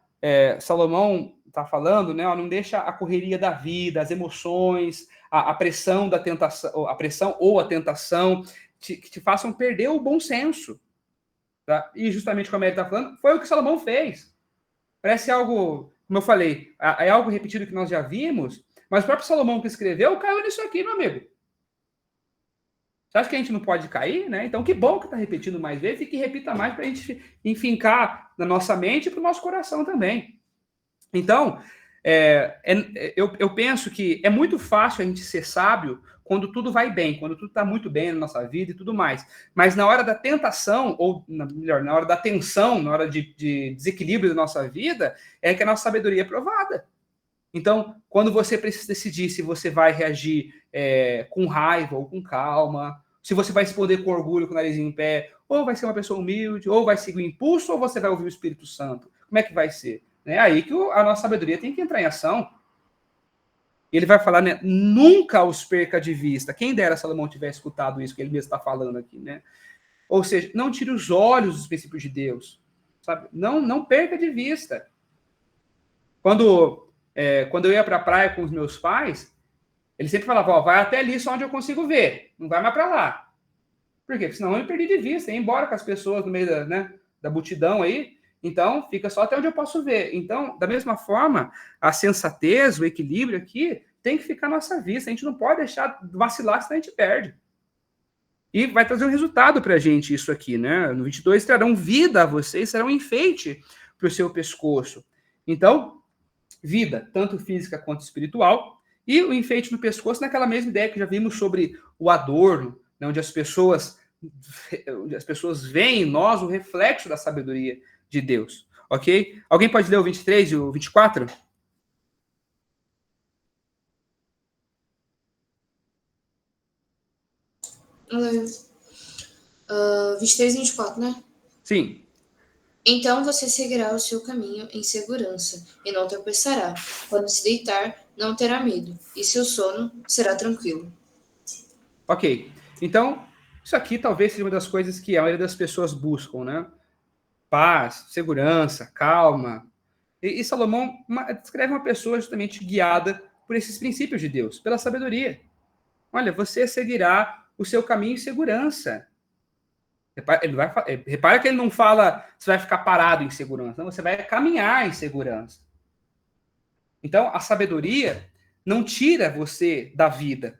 Salomão está falando, né? Não deixa a correria da vida, as emoções, a pressão da tentação, a pressão ou a tentação que te façam perder o bom senso. Tá? E justamente como ele está falando, foi o que Salomão fez. Parece algo, como eu falei, é algo repetido que nós já vimos, mas o próprio Salomão que escreveu caiu nisso aqui, meu amigo. Você acha que a gente não pode cair, né? Então, que bom que está repetindo mais vezes e que repita mais para a gente enfincar na nossa mente e para o nosso coração também. Então, eu penso que é muito fácil a gente ser sábio quando tudo vai bem, quando tudo está muito bem na nossa vida e tudo mais. Mas na hora da tentação, ou melhor, na hora da tensão, na hora de desequilíbrio da nossa vida, é que a nossa sabedoria é provada. Então, quando você precisa decidir se você vai reagir com raiva ou com calma, se você vai responder com orgulho, com o nariz em pé, ou vai ser uma pessoa humilde, ou vai seguir o impulso, ou você vai ouvir o Espírito Santo. Como é que vai ser? É aí que a nossa sabedoria tem que entrar em ação. Ele vai falar, né, nunca os perca de vista. Quem dera Salomão tivesse escutado isso que ele mesmo está falando aqui, né? Ou seja, não tire os olhos dos princípios de Deus, sabe? Não perca de vista. Quando eu ia para a praia com os meus pais, ele sempre falava, ó, vai até ali só onde eu consigo ver, não vai mais para lá. Por quê? Porque senão eu me perdi de vista, ia embora com as pessoas no meio da multidão aí, então fica só até onde eu posso ver. Então, da mesma forma, a sensatez, o equilíbrio aqui, tem que ficar à nossa vista, a gente não pode deixar vacilar, senão a gente perde. E vai trazer um resultado para a gente isso aqui, né? No 22, trarão vida a vocês, serão um enfeite para o seu pescoço. Então, vida, tanto física quanto espiritual, e o enfeite no pescoço naquela mesma ideia que já vimos sobre o adorno, né, onde as pessoas veem em nós o reflexo da sabedoria de Deus, ok? Alguém pode ler o 23 e o 24? Uh, 23 e 24, né? Sim. Então você seguirá o seu caminho em segurança e não tropeçará. Quando se deitar, não terá medo, e seu sono será tranquilo. Ok. Então, isso aqui talvez seja uma das coisas que a maioria das pessoas buscam, né? Paz, segurança, calma. E Salomão descreve uma pessoa justamente guiada por esses princípios de Deus, pela sabedoria. Olha, você seguirá o seu caminho em segurança. Repara que ele não fala você vai ficar parado em segurança, não, você vai caminhar em segurança. Então, a sabedoria não tira você da vida,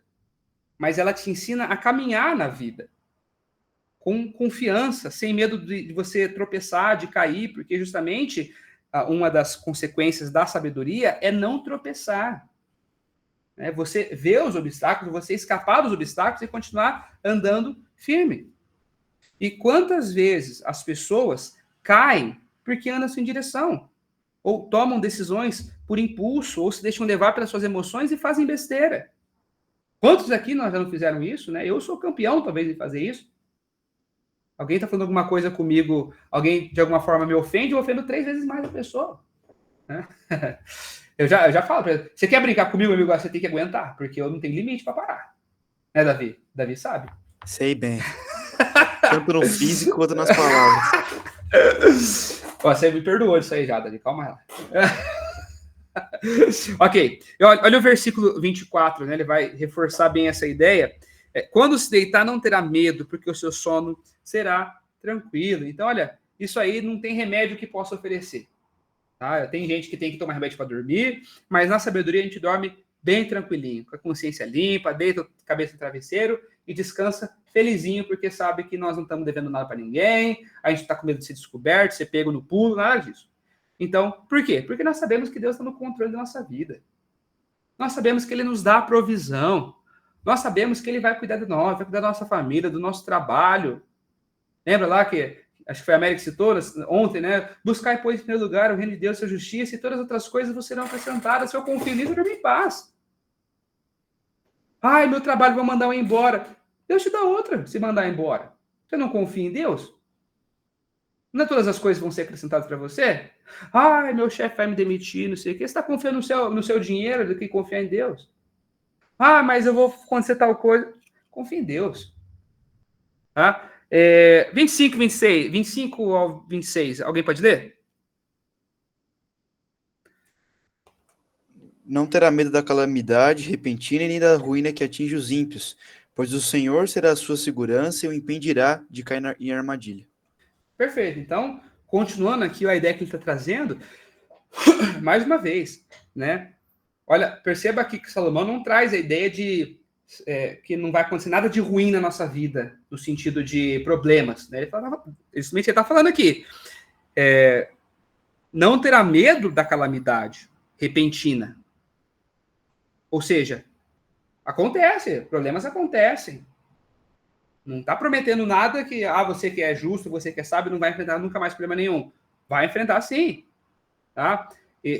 mas ela te ensina a caminhar na vida, com confiança, sem medo de você tropeçar, de cair, porque justamente uma das consequências da sabedoria é não tropeçar. Você ver os obstáculos, você escapar dos obstáculos e continuar andando firme. E quantas vezes as pessoas caem porque andam sem direção, ou tomam decisões por impulso, ou se deixam levar pelas suas emoções e fazem besteira. Quantos aqui nós já não fizeram isso, né? Eu sou campeão, talvez, de fazer isso. Alguém está falando alguma coisa comigo, alguém de alguma forma me ofende, eu ofendo 3 vezes mais a pessoa. Né? Eu já falo para ele, você quer brincar comigo, amigo? Você tem que aguentar, porque eu não tenho limite para parar. Né, Davi? Davi sabe? Sei bem. Tanto no físico quanto nas palavras. Você me perdoou disso aí já, Davi. Calma lá. Ok. Olha o versículo 24, né? Ele vai reforçar bem essa ideia. Quando se deitar, não terá medo, porque o seu sono será tranquilo. Então, olha, isso aí não tem remédio que possa oferecer. Tá? Tem gente que tem que tomar remédio para dormir, mas na sabedoria a gente dorme bem tranquilinho, com a consciência limpa, deita a cabeça no travesseiro e descansa felizinho, porque sabe que nós não estamos devendo nada para ninguém, a gente está com medo de ser descoberto, ser pego no pulo, nada disso. Então, por quê? Porque nós sabemos que Deus está no controle da nossa vida. Nós sabemos que Ele nos dá a provisão. Nós sabemos que Ele vai cuidar de nós, vai cuidar da nossa família, do nosso trabalho. Lembra lá que, acho que foi a América que citou ontem, né? Buscar, pois, em primeiro lugar o reino de Deus, sua justiça, e todas as outras coisas vos serão acrescentadas. Se eu confio nisso, eu dormo em paz. Ai, meu trabalho, vou mandar eu embora. Deus te dá outra se mandar embora. Você não confia em Deus? Não é todas as coisas vão ser acrescentadas para você? Ai, meu chefe vai me demitir, não sei o quê. Você está confiando no seu dinheiro do que confiar em Deus? Ah, mas eu vou acontecer tal coisa. Confia em Deus. Tá? 25 ao 26. Alguém pode ler? Não terá medo da calamidade repentina e nem da ruína que atinge os ímpios, pois o Senhor será a sua segurança e o impedirá de cair em armadilha. Perfeito. Então, continuando aqui a ideia que ele está trazendo, mais uma vez, né? Olha, perceba aqui que Salomão não traz a ideia de que não vai acontecer nada de ruim na nossa vida, no sentido de problemas. Né? Ele está falando aqui, não terá medo da calamidade repentina. Ou seja, Acontece, problemas acontecem. Não está prometendo nada que você que é justo, você que é sábio, não vai enfrentar nunca mais problema nenhum. Vai enfrentar sim. Tá?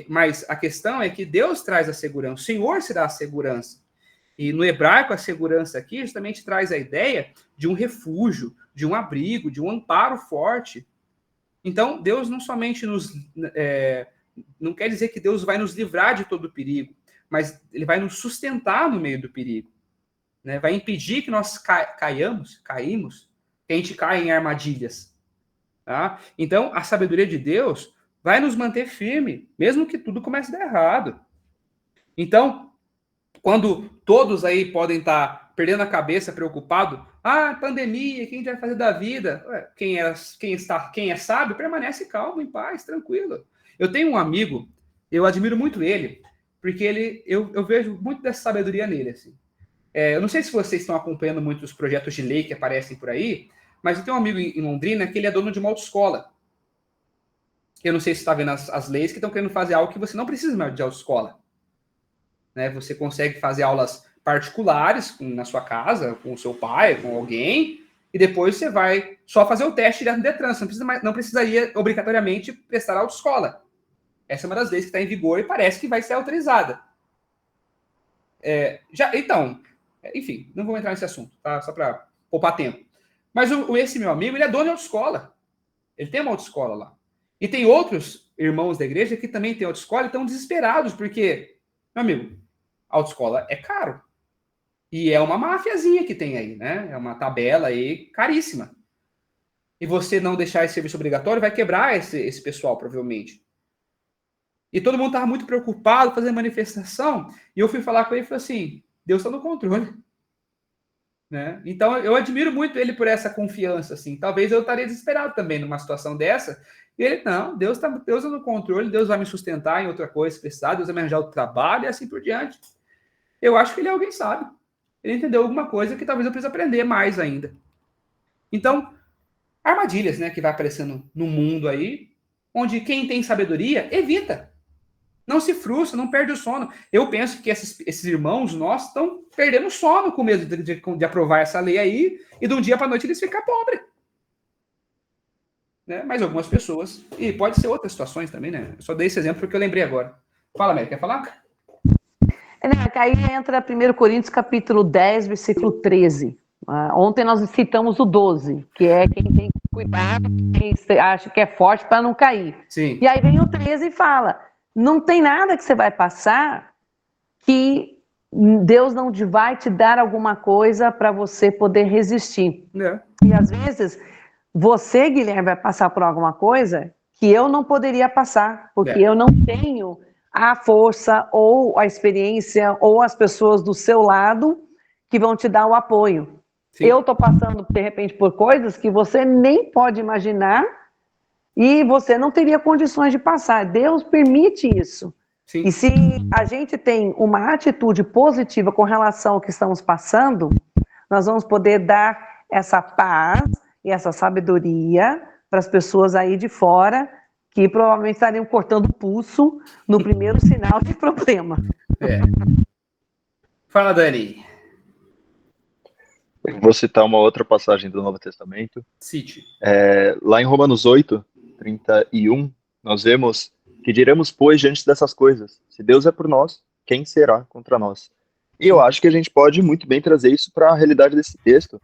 Mas a questão é que Deus traz a segurança, o Senhor será a segurança. E no hebraico, a segurança aqui justamente traz a ideia de um refúgio, de um abrigo, de um amparo forte. Então, Deus não somente não quer dizer que Deus vai nos livrar de todo o perigo, mas Ele vai nos sustentar no meio do perigo. Né? Vai impedir que nós caímos, que a gente caia em armadilhas. Tá? Então, a sabedoria de Deus vai nos manter firme, mesmo que tudo comece a dar errado. Então, quando todos aí podem estar perdendo a cabeça, preocupado, pandemia, o que a gente vai fazer da vida? Quem é sábio permanece calmo, em paz, tranquilo. Eu tenho um amigo, eu admiro muito ele, porque eu vejo muito dessa sabedoria nele, assim. Eu não sei se vocês estão acompanhando muito os projetos de lei que aparecem por aí, mas eu tenho um amigo em Londrina que ele é dono de uma autoescola. Eu não sei se você está vendo as leis que estão querendo fazer algo que você não precisa mais de autoescola. Né? Você consegue fazer aulas particulares na sua casa, com o seu pai, com alguém, e depois você vai só fazer o teste direto no Detran. Você não precisaria obrigatoriamente prestar autoescola. Essa é uma das leis que está em vigor e parece que vai ser autorizada. Enfim, não vou entrar nesse assunto, tá? Só para poupar tempo. Mas esse meu amigo, ele é dono de autoescola. Ele tem uma autoescola lá. E tem outros irmãos da igreja que também têm autoescola e estão desesperados, porque, meu amigo, autoescola é caro. E é uma máfiazinha que tem aí, né? É uma tabela aí caríssima. E você não deixar esse serviço obrigatório vai quebrar esse pessoal, provavelmente. E todo mundo estava muito preocupado, fazendo manifestação. E eu fui falar com ele e falei assim, Deus está no controle. Né? Então, eu admiro muito ele por essa confiança. Assim. Talvez eu estaria desesperado também numa situação dessa. E ele, não, Deus está no controle, Deus vai me sustentar em outra coisa se precisar, Deus vai me arranjar outro trabalho e assim por diante. Eu acho que ele é alguém sábio. Ele entendeu alguma coisa que talvez eu precise aprender mais ainda. Então, armadilhas, né, que vai aparecendo no mundo aí, onde quem tem sabedoria, evita. Não se frustra, não perde o sono. Eu penso que esses irmãos nossos estão perdendo o sono com medo de aprovar essa lei aí e de um dia para a noite eles ficar pobres. Né? Mas algumas pessoas, e pode ser outras situações também, né? Eu só dei esse exemplo porque eu lembrei agora. Fala, Mary, quer falar? Aí entra 1 Coríntios capítulo 10, versículo 13. Ontem nós citamos o 12, que é quem tem que cuidar, quem acha que é forte para não cair. Sim. E aí vem o 13 e fala, não tem nada que você vai passar que Deus não vai te dar alguma coisa para você poder resistir. E às vezes, você, Guilherme, vai passar por alguma coisa que eu não poderia passar, porque eu não tenho a força ou a experiência ou as pessoas do seu lado que vão te dar o apoio. Sim. Eu estou passando, de repente, por coisas que você nem pode imaginar e você não teria condições de passar. Deus permite isso. Sim. E se a gente tem uma atitude positiva com relação ao que estamos passando, nós vamos poder dar essa paz e essa sabedoria para as pessoas aí de fora que provavelmente estariam cortando o pulso no primeiro sinal de problema. Fala, Dani. Eu vou citar uma outra passagem do Novo Testamento. Cite. Lá em Romanos 8, 31, nós vemos que diremos, pois, diante dessas coisas, se Deus é por nós, quem será contra nós? E eu acho que a gente pode muito bem trazer isso para a realidade desse texto.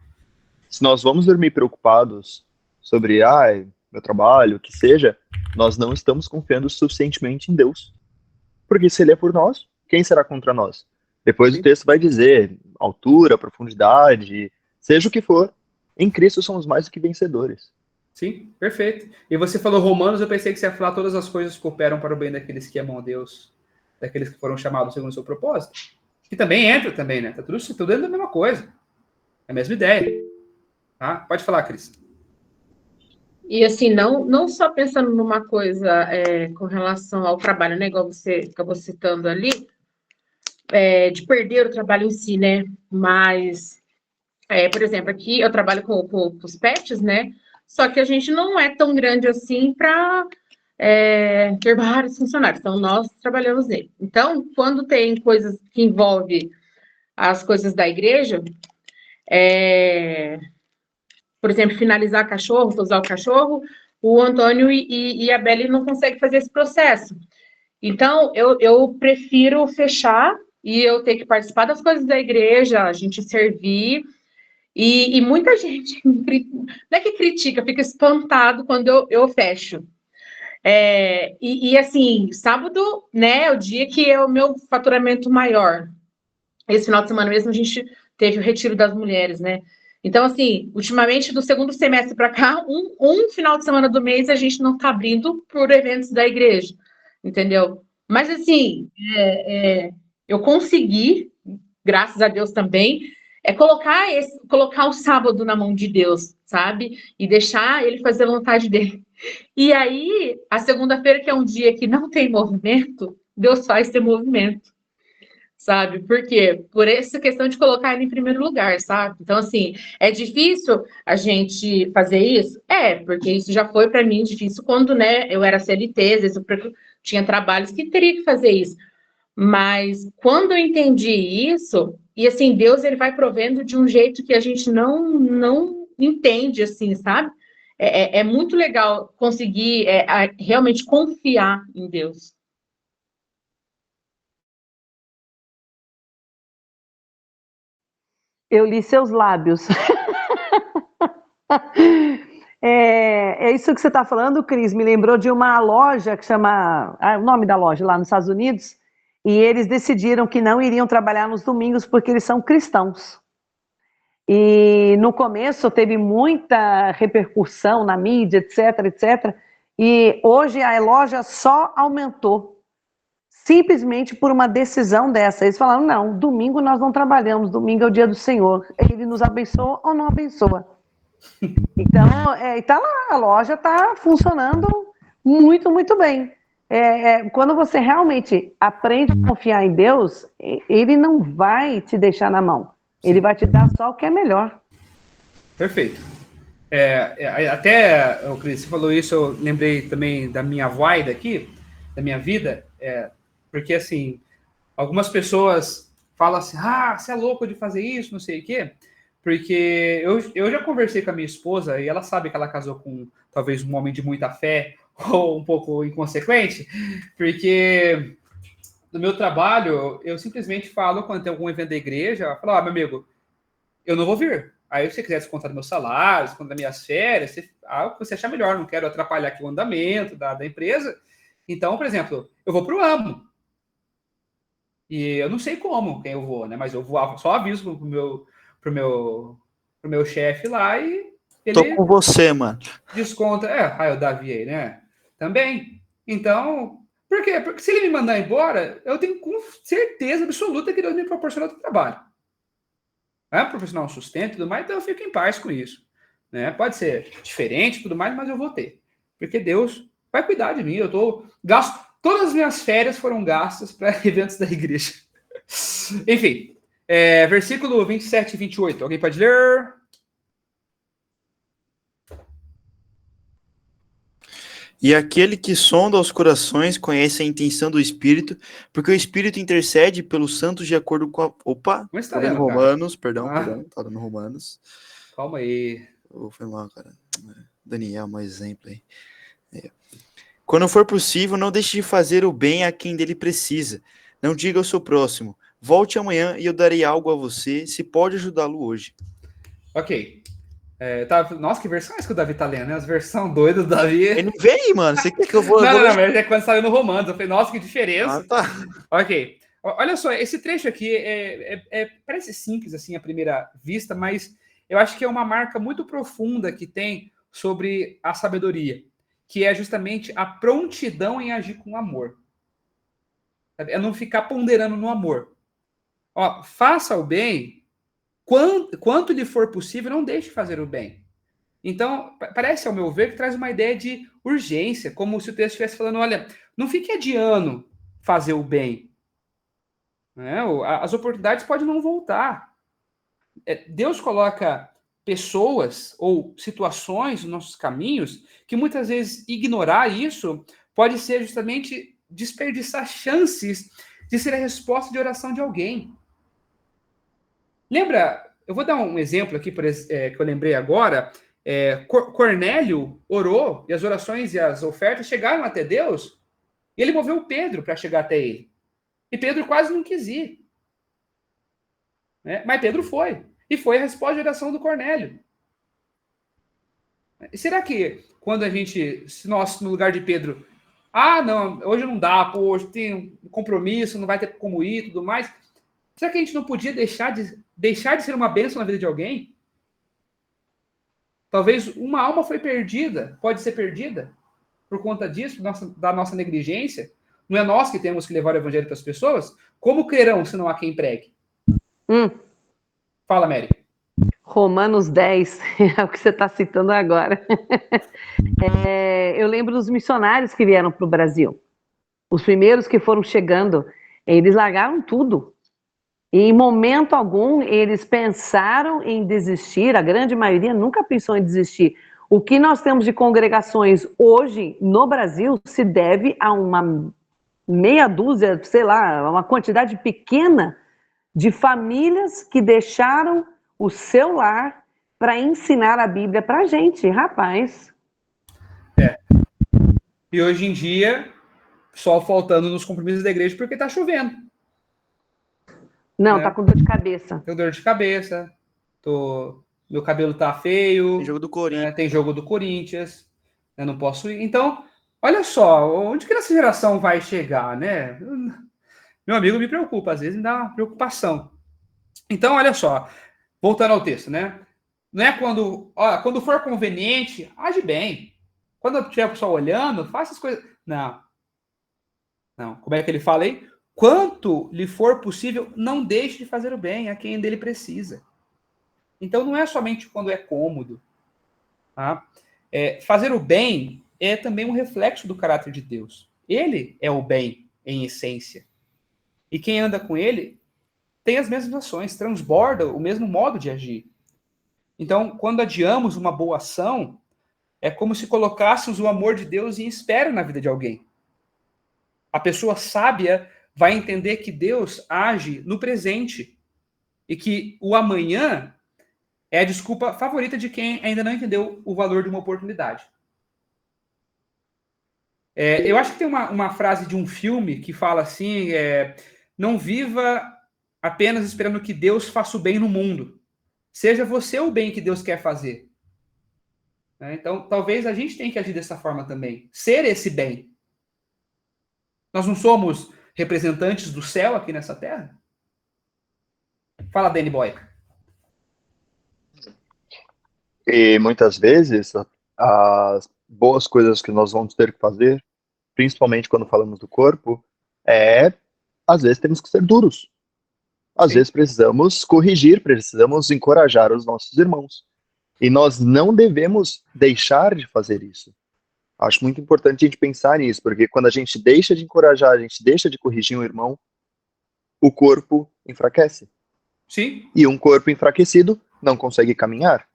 Se nós vamos dormir preocupados sobre, meu trabalho, o que seja, nós não estamos confiando suficientemente em Deus. Porque se Ele é por nós, quem será contra nós? Depois o texto vai dizer, altura, profundidade, seja o que for, em Cristo somos mais do que vencedores. Sim, perfeito. E você falou Romanos, eu pensei que você ia falar todas as coisas cooperam para o bem daqueles que amam a Deus, daqueles que foram chamados segundo o seu propósito. Que também entra também, né? Tá tudo dentro da mesma coisa. É a mesma ideia. Tá? Pode falar, Cris. E assim, não só pensando numa coisa com relação ao trabalho, né? Igual você acabou citando ali, de perder o trabalho em si, né? Mas, por exemplo, aqui eu trabalho com os pets, né? Só que a gente não é tão grande assim para ter vários funcionários. Então, nós trabalhamos nele. Então, quando tem coisas que envolvem as coisas da igreja, por exemplo, finalizar cachorro, usar o cachorro, o Antônio e a Beli não conseguem fazer esse processo. Então, eu prefiro fechar e eu ter que participar das coisas da igreja, a gente servir, e muita gente, não é que critica, fica espantado quando eu fecho. E assim, sábado, né, é o dia que é o meu faturamento maior. Esse final de semana mesmo a gente teve o retiro das mulheres, né? Então, assim, ultimamente, do segundo semestre para cá, um final de semana do mês a gente não está abrindo por eventos da igreja, entendeu? Mas, assim, eu consegui, graças a Deus também, colocar o sábado na mão de Deus, sabe? E deixar ele fazer a vontade dele. E aí, a segunda-feira, que é um dia que não tem movimento, Deus faz ter movimento, sabe? Por quê? Por essa questão de colocar ele em primeiro lugar, sabe? Então, assim, é difícil a gente fazer isso? Porque isso já foi para mim difícil quando, né, eu era CLT, às vezes eu tinha trabalhos que teria que fazer isso. Mas quando eu entendi isso, e assim, Deus ele vai provendo de um jeito que a gente não entende, assim, sabe? É muito legal conseguir realmente confiar em Deus. Eu li seus lábios. É isso que você está falando, Cris, me lembrou de uma loja que chama... o nome da loja lá nos Estados Unidos, e eles decidiram que não iriam trabalhar nos domingos porque eles são cristãos. E no começo teve muita repercussão na mídia, etc, etc. E hoje a loja só aumentou, simplesmente por uma decisão dessa. Eles falaram, não, domingo nós não trabalhamos, domingo é o dia do Senhor. Ele nos abençoa ou não abençoa. Então, tá lá, a loja está funcionando muito, muito bem. Quando você realmente aprende a confiar em Deus, ele não vai te deixar na mão. Ele vai te dar só o que é melhor. Perfeito. Até, Cris, você falou isso, eu lembrei também da minha voida aqui, da minha vida, porque, assim, algumas pessoas falam assim, você é louco de fazer isso, não sei o quê, porque eu já conversei com a minha esposa e ela sabe que ela casou com talvez um homem de muita fé ou um pouco inconsequente, porque no meu trabalho eu simplesmente falo quando tem algum evento da igreja, eu falo, meu amigo, eu não vou vir. Aí se você quiser descontar do meu salário, descontar das minhas férias, o que você achar melhor, não quero atrapalhar aqui o andamento da empresa. Então, por exemplo, eu vou para o AMO. E eu não sei quem eu vou, né? Mas eu vou, só aviso pro meu chefe lá e ele... Tô com você, mano. Desconta. O Davi aí, né? Também. Então, por quê? Porque se ele me mandar embora, eu tenho com certeza absoluta que Deus me proporciona outro trabalho. Profissional sustento e tudo mais, então eu fico em paz com isso. Né? Pode ser diferente e tudo mais, mas eu vou ter. Porque Deus vai cuidar de mim. Todas as minhas férias foram gastas para eventos da igreja. Enfim, versículo 27 e 28. Alguém pode ler? E aquele que sonda os corações conhece a intenção do Espírito, porque o Espírito intercede pelos santos de acordo com a... Opa, tá dando Romanos, perdão, tá dando Romanos. Calma aí. Foi mal, cara. Daniel, um exemplo aí. Quando for possível, não deixe de fazer o bem a quem dele precisa. Não diga ao seu próximo, volte amanhã e eu darei algo a você, se pode ajudá-lo hoje. Ok. Nossa, que versões que o Davi tá lendo, né? As versões doidas do Davi. Ele não veio, mano. Você quer que eu vou... Não, mas é quando saiu no Romanos. Eu falei, nossa, que diferença. Tá. Ok. Olha só, esse trecho aqui parece simples, assim, à primeira vista, mas eu acho que é uma marca muito profunda que tem sobre a sabedoria, que é justamente a prontidão em agir com amor. É não ficar ponderando no amor. Faça o bem... Quanto lhe for possível, não deixe de fazer o bem. Então, parece, ao meu ver, que traz uma ideia de urgência, como se o texto estivesse falando, olha, não fique adiando fazer o bem. As oportunidades podem não voltar. Deus coloca pessoas ou situações nos nossos caminhos que muitas vezes ignorar isso pode ser justamente desperdiçar chances de ser a resposta de oração de alguém. Lembra, eu vou dar um exemplo aqui que eu lembrei agora. Cornélio orou e as orações e as ofertas chegaram até Deus e ele moveu Pedro para chegar até ele. E Pedro quase não quis ir. Né? Mas Pedro foi. E foi a resposta de oração do Cornélio. E será que quando se nós, no lugar de Pedro, não, hoje não dá, pô, hoje tem um compromisso, não vai ter como ir e tudo mais, será que a gente não podia deixar de ser uma bênção na vida de alguém? Talvez uma alma pode ser perdida por conta disso, da nossa negligência. Não é nós que temos que levar o evangelho para as pessoas? Como crerão se não há quem pregue? Fala, Mary. Romanos 10, é o que você está citando agora. Eu lembro dos missionários que vieram para o Brasil. Os primeiros que foram chegando, eles largaram tudo. E em momento algum, eles pensaram em desistir, a grande maioria nunca pensou em desistir. O que nós temos de congregações hoje no Brasil se deve a uma meia dúzia, sei lá, uma quantidade pequena de famílias que deixaram o seu lar para ensinar a Bíblia para a gente, rapaz. E hoje em dia, só faltando nos compromissos da igreja porque está chovendo. Não, tá com dor de cabeça. Tenho dor de cabeça, meu cabelo tá feio. Tem jogo do Corinthians. Tem jogo do Corinthians. Eu não posso ir. Então, olha só, onde que essa geração vai chegar, né? Meu amigo me preocupa, às vezes me dá uma preocupação. Então, olha só, voltando ao texto, né? Não é quando for conveniente, age bem. Quando tiver o pessoal olhando, faça as coisas. Não. Como é que ele fala aí? Quanto lhe for possível, não deixe de fazer o bem a quem dele precisa. Então, não é somente quando é cômodo. Tá? Fazer o bem é também um reflexo do caráter de Deus. Ele é o bem, em essência. E quem anda com ele tem as mesmas ações, transborda o mesmo modo de agir. Então, quando adiamos uma boa ação, é como se colocássemos o amor de Deus em espera na vida de alguém. A pessoa sábia vai entender que Deus age no presente e que o amanhã é a desculpa favorita de quem ainda não entendeu o valor de uma oportunidade. Eu acho que tem uma frase de um filme que fala assim, não viva apenas esperando que Deus faça o bem no mundo. Seja você o bem que Deus quer fazer. Então, talvez a gente tenha que agir dessa forma também. Ser esse bem. Nós não somos representantes do céu aqui nessa terra? Fala, Danny Boy. E muitas vezes, as boas coisas que nós vamos ter que fazer, principalmente quando falamos do corpo, às vezes temos que ser duros. Às vezes precisamos corrigir, precisamos encorajar os nossos irmãos. E nós não devemos deixar de fazer isso. Acho muito importante a gente pensar nisso, porque quando a gente deixa de encorajar, a gente deixa de corrigir um irmão, o corpo enfraquece. Sim. E um corpo enfraquecido não consegue caminhar.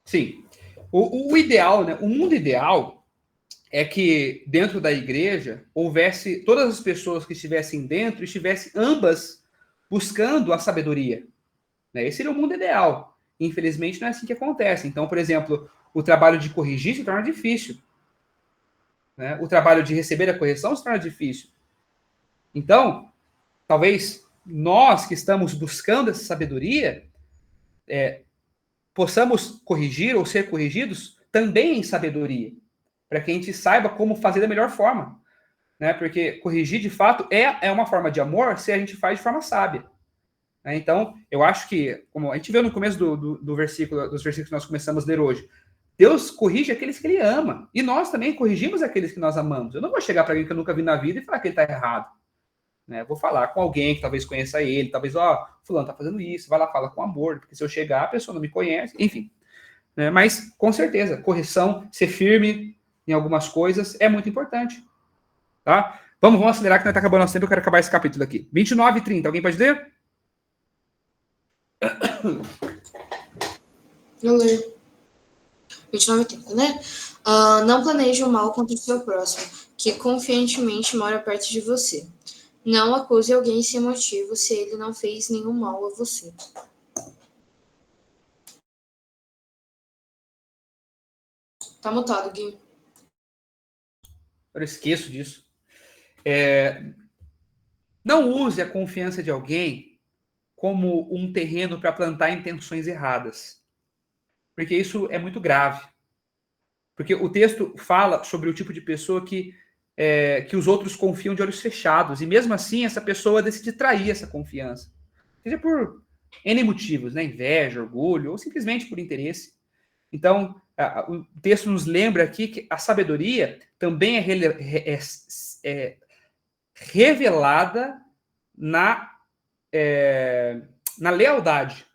Sim. O ideal, né? O mundo ideal é que dentro da igreja houvesse todas as pessoas que estivessem dentro, estivessem ambas buscando a sabedoria. Né? Esse seria o mundo ideal. Infelizmente, não é assim que acontece. Então, por exemplo, o trabalho de corrigir se torna difícil. Né? O trabalho de receber a correção se torna difícil. Então, talvez nós que estamos buscando essa sabedoria possamos corrigir ou ser corrigidos também em sabedoria, para que a gente saiba como fazer da melhor forma. Né? Porque corrigir, de fato, é uma forma de amor se a gente faz de forma sábia. Né? Então, eu acho que, como a gente viu no começo dos versículos que nós começamos a ler hoje, Deus corrige aqueles que Ele ama. E nós também corrigimos aqueles que nós amamos. Eu não vou chegar para alguém que eu nunca vi na vida e falar que ele está errado. Né? Vou falar com alguém que talvez conheça ele, talvez, fulano está fazendo isso, vai lá, fala com amor, porque se eu chegar, a pessoa não me conhece, enfim. Né? Mas, com certeza, correção, ser firme em algumas coisas é muito importante. Tá? Vamos acelerar que nós está acabando nosso tempo, eu quero acabar esse capítulo aqui. 29 e 30, alguém pode ler? Eu leio. 29 e 30, né? Não planeje o mal contra o seu próximo, que confiantemente mora perto de você. Não acuse alguém sem motivo se ele não fez nenhum mal a você. Tá mutado, Gui. Eu esqueço disso. Não use a confiança de alguém como um terreno para plantar intenções erradas. Porque isso é muito grave. Porque o texto fala sobre o tipo de pessoa que os outros confiam de olhos fechados. E mesmo assim, essa pessoa decide trair essa confiança. Seja por N motivos, né? Inveja, orgulho, ou simplesmente por interesse. Então, o texto nos lembra aqui que a sabedoria também é revelada na lealdade.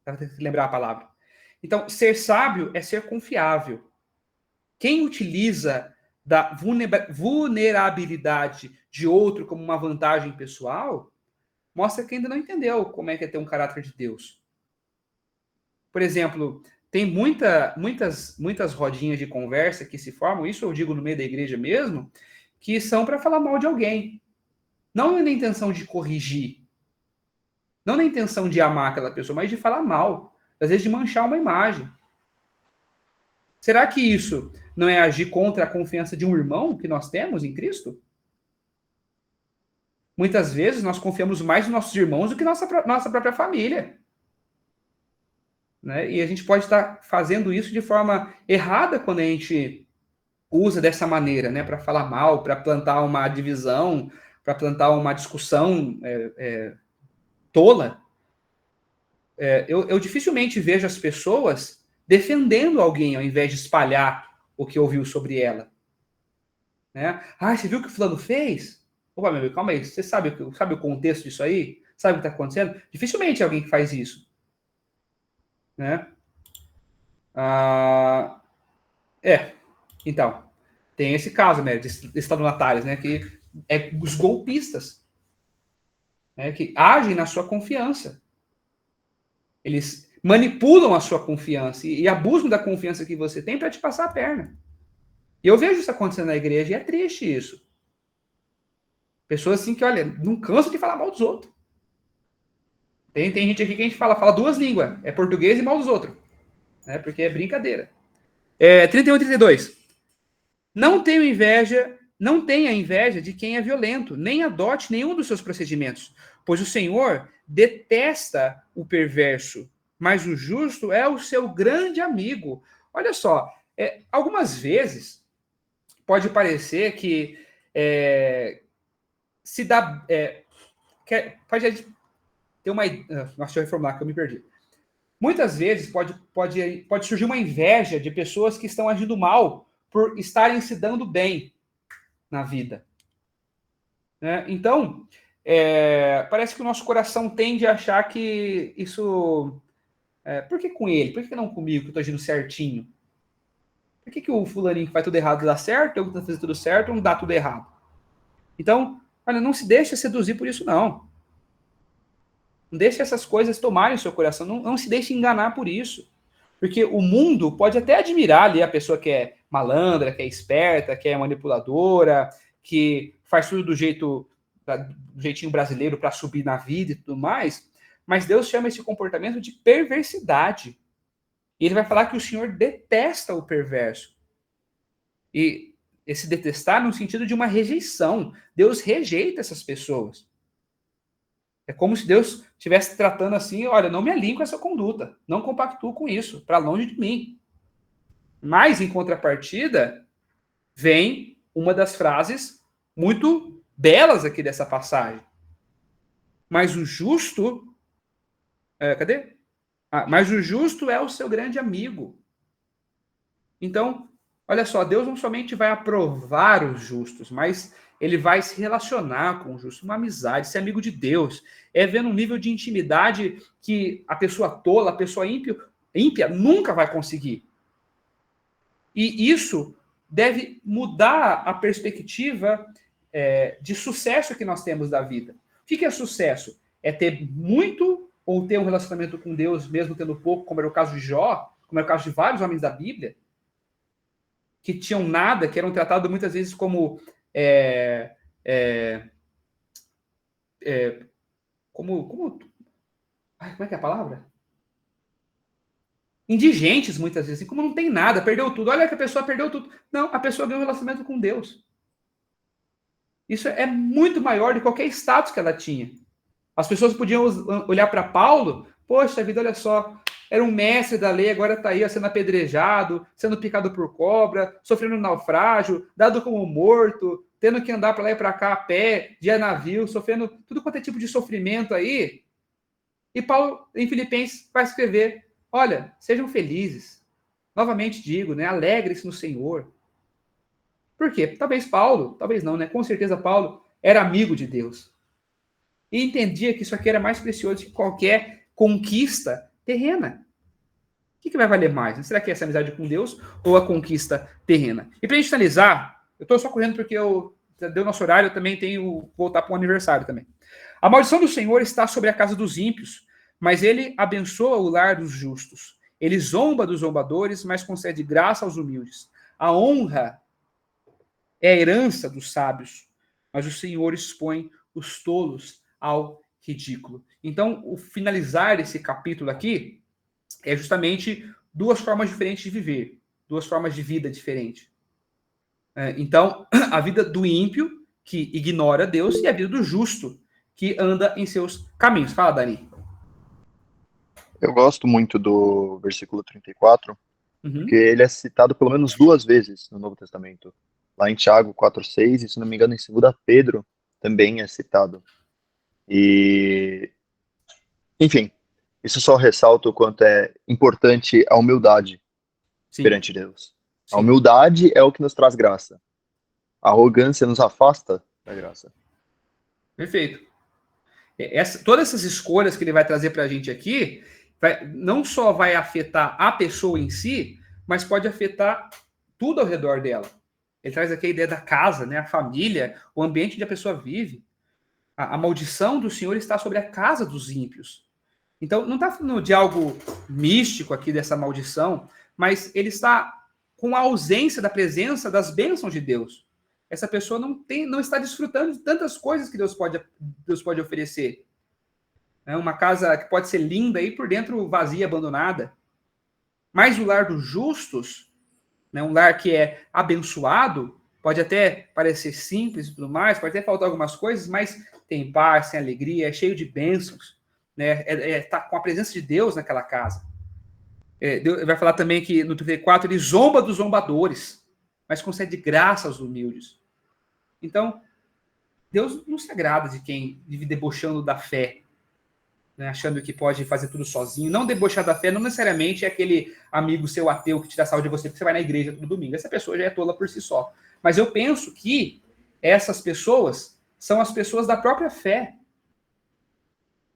Para lembrar a palavra. Então, ser sábio é ser confiável. Quem utiliza da vulnerabilidade de outro como uma vantagem pessoal, mostra que ainda não entendeu como é que é ter um caráter de Deus. Por exemplo, tem muitas rodinhas de conversa que se formam, isso eu digo no meio da igreja mesmo, que são para falar mal de alguém. Não na intenção de corrigir, não na intenção de amar aquela pessoa, mas de falar mal, às vezes de manchar uma imagem. Será que isso não é agir contra a confiança de um irmão que nós temos em Cristo? Muitas vezes nós confiamos mais nos nossos irmãos do que nossa própria família. Né? E a gente pode estar fazendo isso de forma errada quando a gente usa dessa maneira, né? Para falar mal, para plantar uma divisão, para plantar uma discussão tola. Eu dificilmente vejo as pessoas defendendo alguém ao invés de espalhar o que ouviu sobre ela. Né? Ah, você viu o que o fulano fez? Opa, meu amigo, calma aí. Você sabe o contexto disso aí? Sabe o que está acontecendo? Dificilmente é alguém que faz isso. Né? Então, tem esse caso, né, de estelionatários, né, que é os golpistas, né, que agem na sua confiança. Eles manipulam a sua confiança e abusam da confiança que você tem para te passar a perna. E eu vejo isso acontecendo na igreja e é triste isso. Pessoas assim que, olha, não cansam de falar mal dos outros. Tem gente aqui que a gente fala duas línguas, é português e mal dos outros. Né, porque é brincadeira. 31 e 32. Não tenha inveja de quem é violento, nem adote nenhum dos seus procedimentos, pois o Senhor detesta o perverso, mas o justo é o seu grande amigo. Olha só, algumas vezes pode parecer que se dá... pode ter uma... Nossa, deixa eu reformular que eu me perdi. Muitas vezes pode surgir uma inveja de pessoas que estão agindo mal por estarem se dando bem na vida. Né? Então, parece que o nosso coração tende a achar que isso... por que com ele? Por que não comigo, que eu estou agindo certinho? Por que o fulaninho que faz tudo errado dá certo, eu que estou fazendo tudo certo, não dá tudo errado? Então, olha, não se deixe seduzir por isso, não. Não deixe essas coisas tomarem o seu coração. Não se deixe enganar por isso. Porque o mundo pode até admirar ali a pessoa que é malandra, que é esperta, que é manipuladora, que faz tudo do jeitinho brasileiro para subir na vida e tudo mais. Mas Deus chama esse comportamento de perversidade. E ele vai falar que o Senhor detesta o perverso. E esse detestar no sentido de uma rejeição. Deus rejeita essas pessoas. É como se Deus estivesse tratando assim, olha, não me alinho com essa conduta, não compactuo com isso, para longe de mim. Mas, em contrapartida, vem uma das frases muito belas aqui dessa passagem. Mas o justo... cadê? Mas o justo é o seu grande amigo. Então, olha só, Deus não somente vai aprovar os justos, mas ele vai se relacionar com o justo, uma amizade, ser amigo de Deus. É ver um nível de intimidade que a pessoa tola, a pessoa ímpia nunca vai conseguir. E isso deve mudar a perspectiva de sucesso que nós temos da vida. O que é sucesso? É ter muito ou ter um relacionamento com Deus, mesmo tendo pouco, como era o caso de Jó, como era o caso de vários homens da Bíblia, que tinham nada, que eram tratados muitas vezes como como é que é a palavra? Indigentes, muitas vezes, assim, como não tem nada, perdeu tudo. Olha que a pessoa perdeu tudo. Não, a pessoa ganhou um relacionamento com Deus. Isso é muito maior do que qualquer status que ela tinha. As pessoas podiam olhar para Paulo, poxa vida, olha só, era um mestre da lei, agora está aí sendo apedrejado, sendo picado por cobra, sofrendo naufrágio, dado como morto, tendo que andar para lá e para cá a pé, de navio, sofrendo tudo quanto é tipo de sofrimento aí. E Paulo, em Filipenses, vai escrever, olha, sejam felizes. Novamente digo, né, alegre-se no Senhor. Por quê? Talvez Paulo, talvez não, né? Com certeza Paulo era amigo de Deus. E entendia que isso aqui era mais precioso que qualquer conquista terrena. O que vai valer mais? Será que é essa amizade com Deus ou a conquista terrena? E para a gente finalizar, eu estou só correndo porque deu nosso horário, eu também tenho que voltar para o aniversário também. A maldição do Senhor está sobre a casa dos ímpios, mas ele abençoa o lar dos justos. Ele zomba dos zombadores, mas concede graça aos humildes. A honra é a herança dos sábios, mas o Senhor expõe os tolos ao ridículo. Então, o finalizar esse capítulo aqui é justamente duas formas diferentes de viver, duas formas de vida diferentes. Então, a vida do ímpio, que ignora Deus, e a vida do justo, que anda em seus caminhos. Fala, Dani. Eu gosto muito do versículo 34, porque ele é citado pelo menos 2 vezes no Novo Testamento. Lá em Tiago 4,6, e se não me engano, em 2 Pedro também é citado. E, enfim, isso só ressalta o quanto é importante a humildade perante Deus. Sim. A humildade é o que nos traz graça. A arrogância nos afasta da graça. Perfeito. Todas essas escolhas que ele vai trazer para a gente aqui, não só vai afetar a pessoa em si, mas pode afetar tudo ao redor dela. Ele traz aqui a ideia da casa, né, a família, o ambiente onde a pessoa vive. A maldição do Senhor está sobre a casa dos ímpios. Então, não está falando de algo místico aqui dessa maldição, mas ele está com a ausência da presença das bênçãos de Deus. Essa pessoa não está desfrutando de tantas coisas que Deus pode oferecer. É uma casa que pode ser linda e por dentro vazia, abandonada. Mas o lar dos justos, né, um lar que é abençoado, pode até parecer simples e tudo mais, pode até faltar algumas coisas, mas tem paz, tem alegria, é cheio de bênçãos, né? Tá com a presença de Deus naquela casa. Deus vai falar também que no 34 ele zomba dos zombadores, mas concede graça aos humildes. Então, Deus não se agrada de quem vive debochando da fé, né, achando que pode fazer tudo sozinho. Não debochar da fé não necessariamente é aquele amigo seu ateu que tira saúde de você porque você vai na igreja todo domingo. Essa pessoa já é tola por si só. Mas eu penso que essas pessoas são as pessoas da própria fé.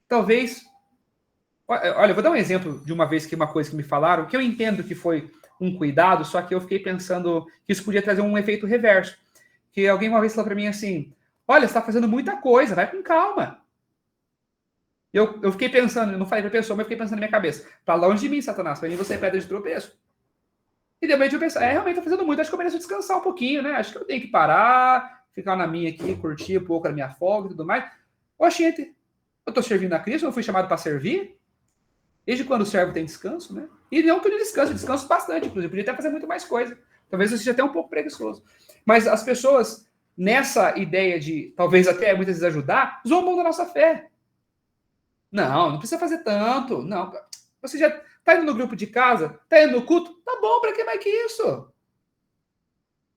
Talvez... Olha, eu vou dar um exemplo de uma coisa que me falaram, que eu entendo que foi um cuidado, só que eu fiquei pensando que isso podia trazer um efeito reverso. Que alguém uma vez falou para mim assim, olha, você está fazendo muita coisa, vai com calma. Eu fiquei pensando, eu não falei para a pessoa, mas eu fiquei pensando na minha cabeça, para longe de mim, Satanás, para mim você é pedra de tropeço. E de repente eu pensei, realmente estou fazendo muito, acho que eu mereço descansar um pouquinho, né? Acho que eu tenho que parar, ficar na minha aqui, curtir um pouco a minha folga e tudo mais. Oxente, eu estou servindo a Cristo, eu fui chamado para servir. Desde quando o servo tem descanso, né? E não que eu descanso bastante, inclusive, podia até fazer muito mais coisa. Talvez eu seja até um pouco preguiçoso. Mas as pessoas, nessa ideia de, talvez até muitas vezes ajudar, zombam da nossa fé. Não precisa fazer tanto. Não, você já está indo no grupo de casa? Está indo no culto? Tá bom, para que mais que isso?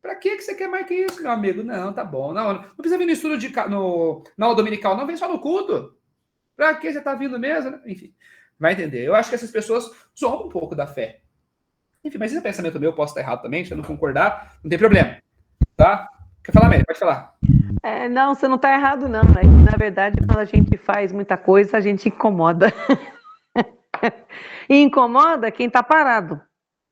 Para que você quer mais que isso, meu amigo? Não, tá bom. Não precisa vir no estudo na aula dominical, não, vem só no culto. Para que você está vindo mesmo? Enfim, vai entender. Eu acho que essas pessoas zombam um pouco da fé. Enfim, mas esse é pensamento meu, eu posso estar errado também, se eu não concordar, não tem problema. Tá? Quer falar, Mary? Pode falar. Não, você não está errado, não. É que, na verdade, quando a gente faz muita coisa, a gente incomoda. E incomoda quem está parado.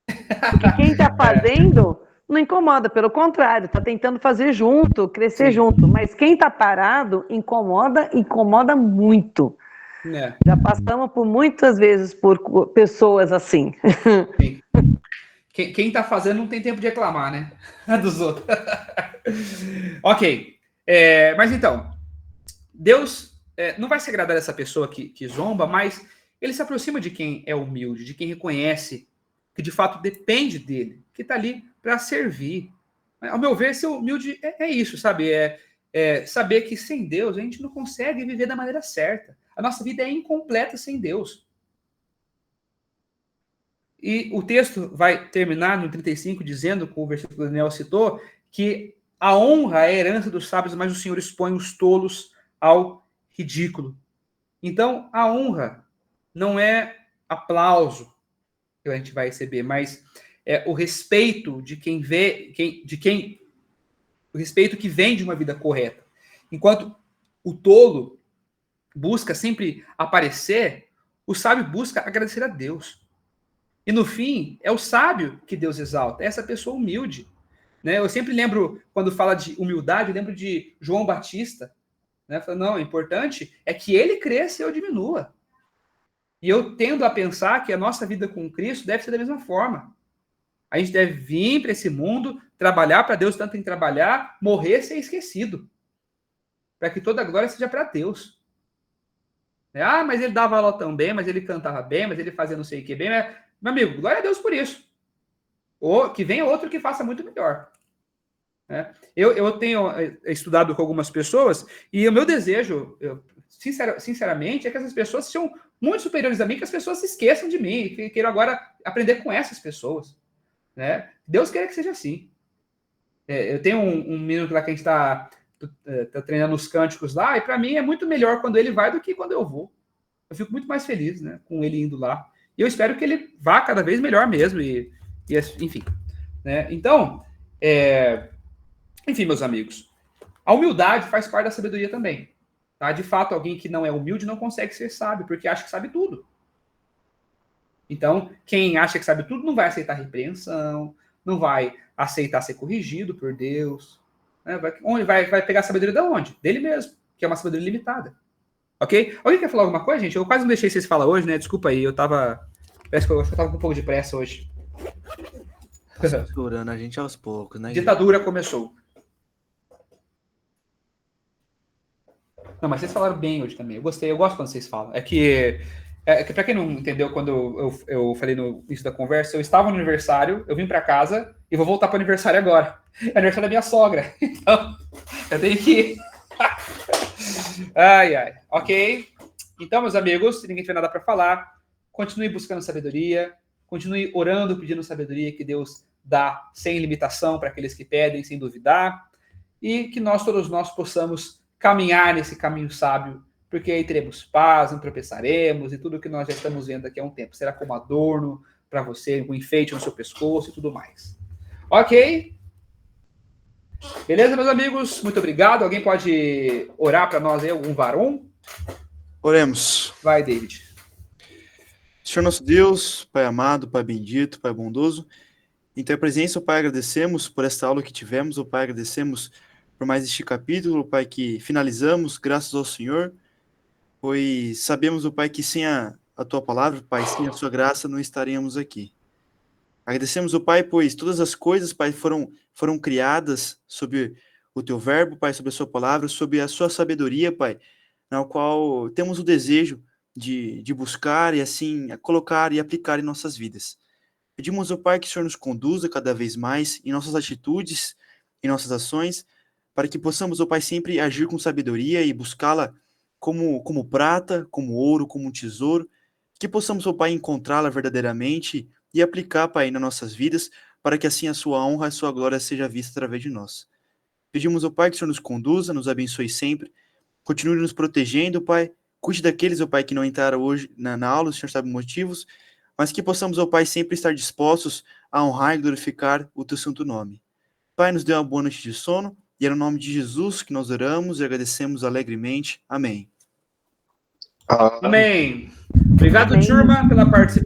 Porque quem está fazendo não incomoda, pelo contrário, está tentando fazer junto, crescer junto. Mas quem está parado incomoda muito. Já passamos por muitas vezes por pessoas assim. Sim. Quem está fazendo não tem tempo de reclamar, né? Dos outros. Ok. Mas então, Deus não vai se agradar dessa pessoa que zomba, mas ele se aproxima de quem é humilde, de quem reconhece que de fato depende dele, que está ali para servir. Ao meu ver, ser humilde é isso, sabe? É saber que sem Deus a gente não consegue viver da maneira certa. A nossa vida é incompleta sem Deus. E o texto vai terminar no 35, dizendo, com o versículo que o Daniel citou, que a honra é a herança dos sábios, mas o Senhor expõe os tolos ao ridículo. Então, a honra não é aplauso que a gente vai receber, mas é o respeito de quem vê, o respeito que vem de uma vida correta. Enquanto o tolo busca sempre aparecer, o sábio busca agradecer a Deus. E no fim, é o sábio que Deus exalta, é essa pessoa humilde. Né? Eu sempre lembro, quando fala de humildade, eu lembro de João Batista. Né? Falando, não, o importante é que ele cresça e eu diminua. E eu tendo a pensar que a nossa vida com Cristo deve ser da mesma forma. A gente deve vir para esse mundo, trabalhar para Deus, tanto em trabalhar, morrer, ser esquecido. Para que toda a glória seja para Deus. Ah, mas ele dava aula tão bem, mas ele cantava bem, mas ele fazia não sei o que bem. Mas, meu amigo, glória a Deus por isso. Ou que venha outro que faça muito melhor. Eu tenho estudado com algumas pessoas e o meu desejo, sinceramente, é que essas pessoas sejam muito superiores a mim, que as pessoas se esqueçam de mim e queiram agora aprender com essas pessoas. Né? Deus quer que seja assim. Eu tenho um menino lá que a gente está treinando os cânticos lá, e para mim é muito melhor quando ele vai do que quando eu vou. Eu fico muito mais feliz, né, com ele indo lá. E eu espero que ele vá cada vez melhor mesmo, e enfim. Né? Então, enfim, meus amigos, a humildade faz parte da sabedoria também. Tá? De fato, alguém que não é humilde não consegue ser sábio, porque acha que sabe tudo. Então, quem acha que sabe tudo não vai aceitar repreensão, não vai aceitar ser corrigido por Deus. Né? Vai pegar a sabedoria de onde? Dele mesmo, que é uma sabedoria limitada. Ok? Alguém quer falar alguma coisa, gente? Eu quase não deixei vocês falar hoje, né? Desculpa aí, parece que eu tava com um pouco de pressa hoje. Censurando a gente aos poucos, né? Ditadura começou. Não, mas vocês falaram bem hoje também. Eu gostei, eu gosto quando vocês falam. É que para quem não entendeu, quando eu falei no início da conversa, eu estava no aniversário, eu vim para casa e vou voltar para o aniversário agora. É aniversário da minha sogra. Então, eu tenho que ir. Ai. Ok? Então, meus amigos, se ninguém tiver nada para falar, continue buscando sabedoria, continue orando, pedindo sabedoria que Deus dá sem limitação para aqueles que pedem, sem duvidar, e que todos nós possamos caminhar nesse caminho sábio, porque aí teremos paz, não tropeçaremos, e tudo que nós já estamos vendo aqui há um tempo será como adorno para você, um enfeite no seu pescoço e tudo mais. Ok? Beleza, meus amigos? Muito obrigado. Alguém pode orar para nós aí, algum varão? Oremos. Vai, David. Senhor nosso Deus, Pai amado, Pai bendito, Pai bondoso, em Tua presença, Pai, agradecemos por esta aula que tivemos, Pai, agradecemos por mais este capítulo, Pai, que finalizamos, graças ao Senhor, pois sabemos, Pai, que sem a Tua palavra, Pai, sem a Sua graça, não estaríamos aqui. Agradecemos, Pai, pois todas as coisas, Pai, foram criadas sob o Teu verbo, Pai, sob a Sua palavra, sob a Sua sabedoria, Pai, na qual temos o desejo de buscar e assim colocar e aplicar em nossas vidas. Pedimos ao Pai que o Senhor nos conduza cada vez mais em nossas atitudes, em nossas ações, para que possamos, ó Pai, sempre agir com sabedoria e buscá-la como prata, como ouro, como um tesouro, que possamos, ó Pai, encontrá-la verdadeiramente e aplicar, Pai, nas nossas vidas, para que assim a Sua honra e a Sua glória seja vista através de nós. Pedimos ao Pai que o Senhor nos conduza, nos abençoe sempre, continue nos protegendo, Pai, cuide daqueles, ó Pai, que não entraram hoje na aula, o Senhor sabe os motivos, mas que possamos, ó Pai, sempre estar dispostos a honrar e glorificar o Teu santo nome. Pai, nos dê uma boa noite de sono, e é no nome de Jesus que nós oramos e agradecemos alegremente. Amém. Amém. Obrigado, Amém. turma, pela participação.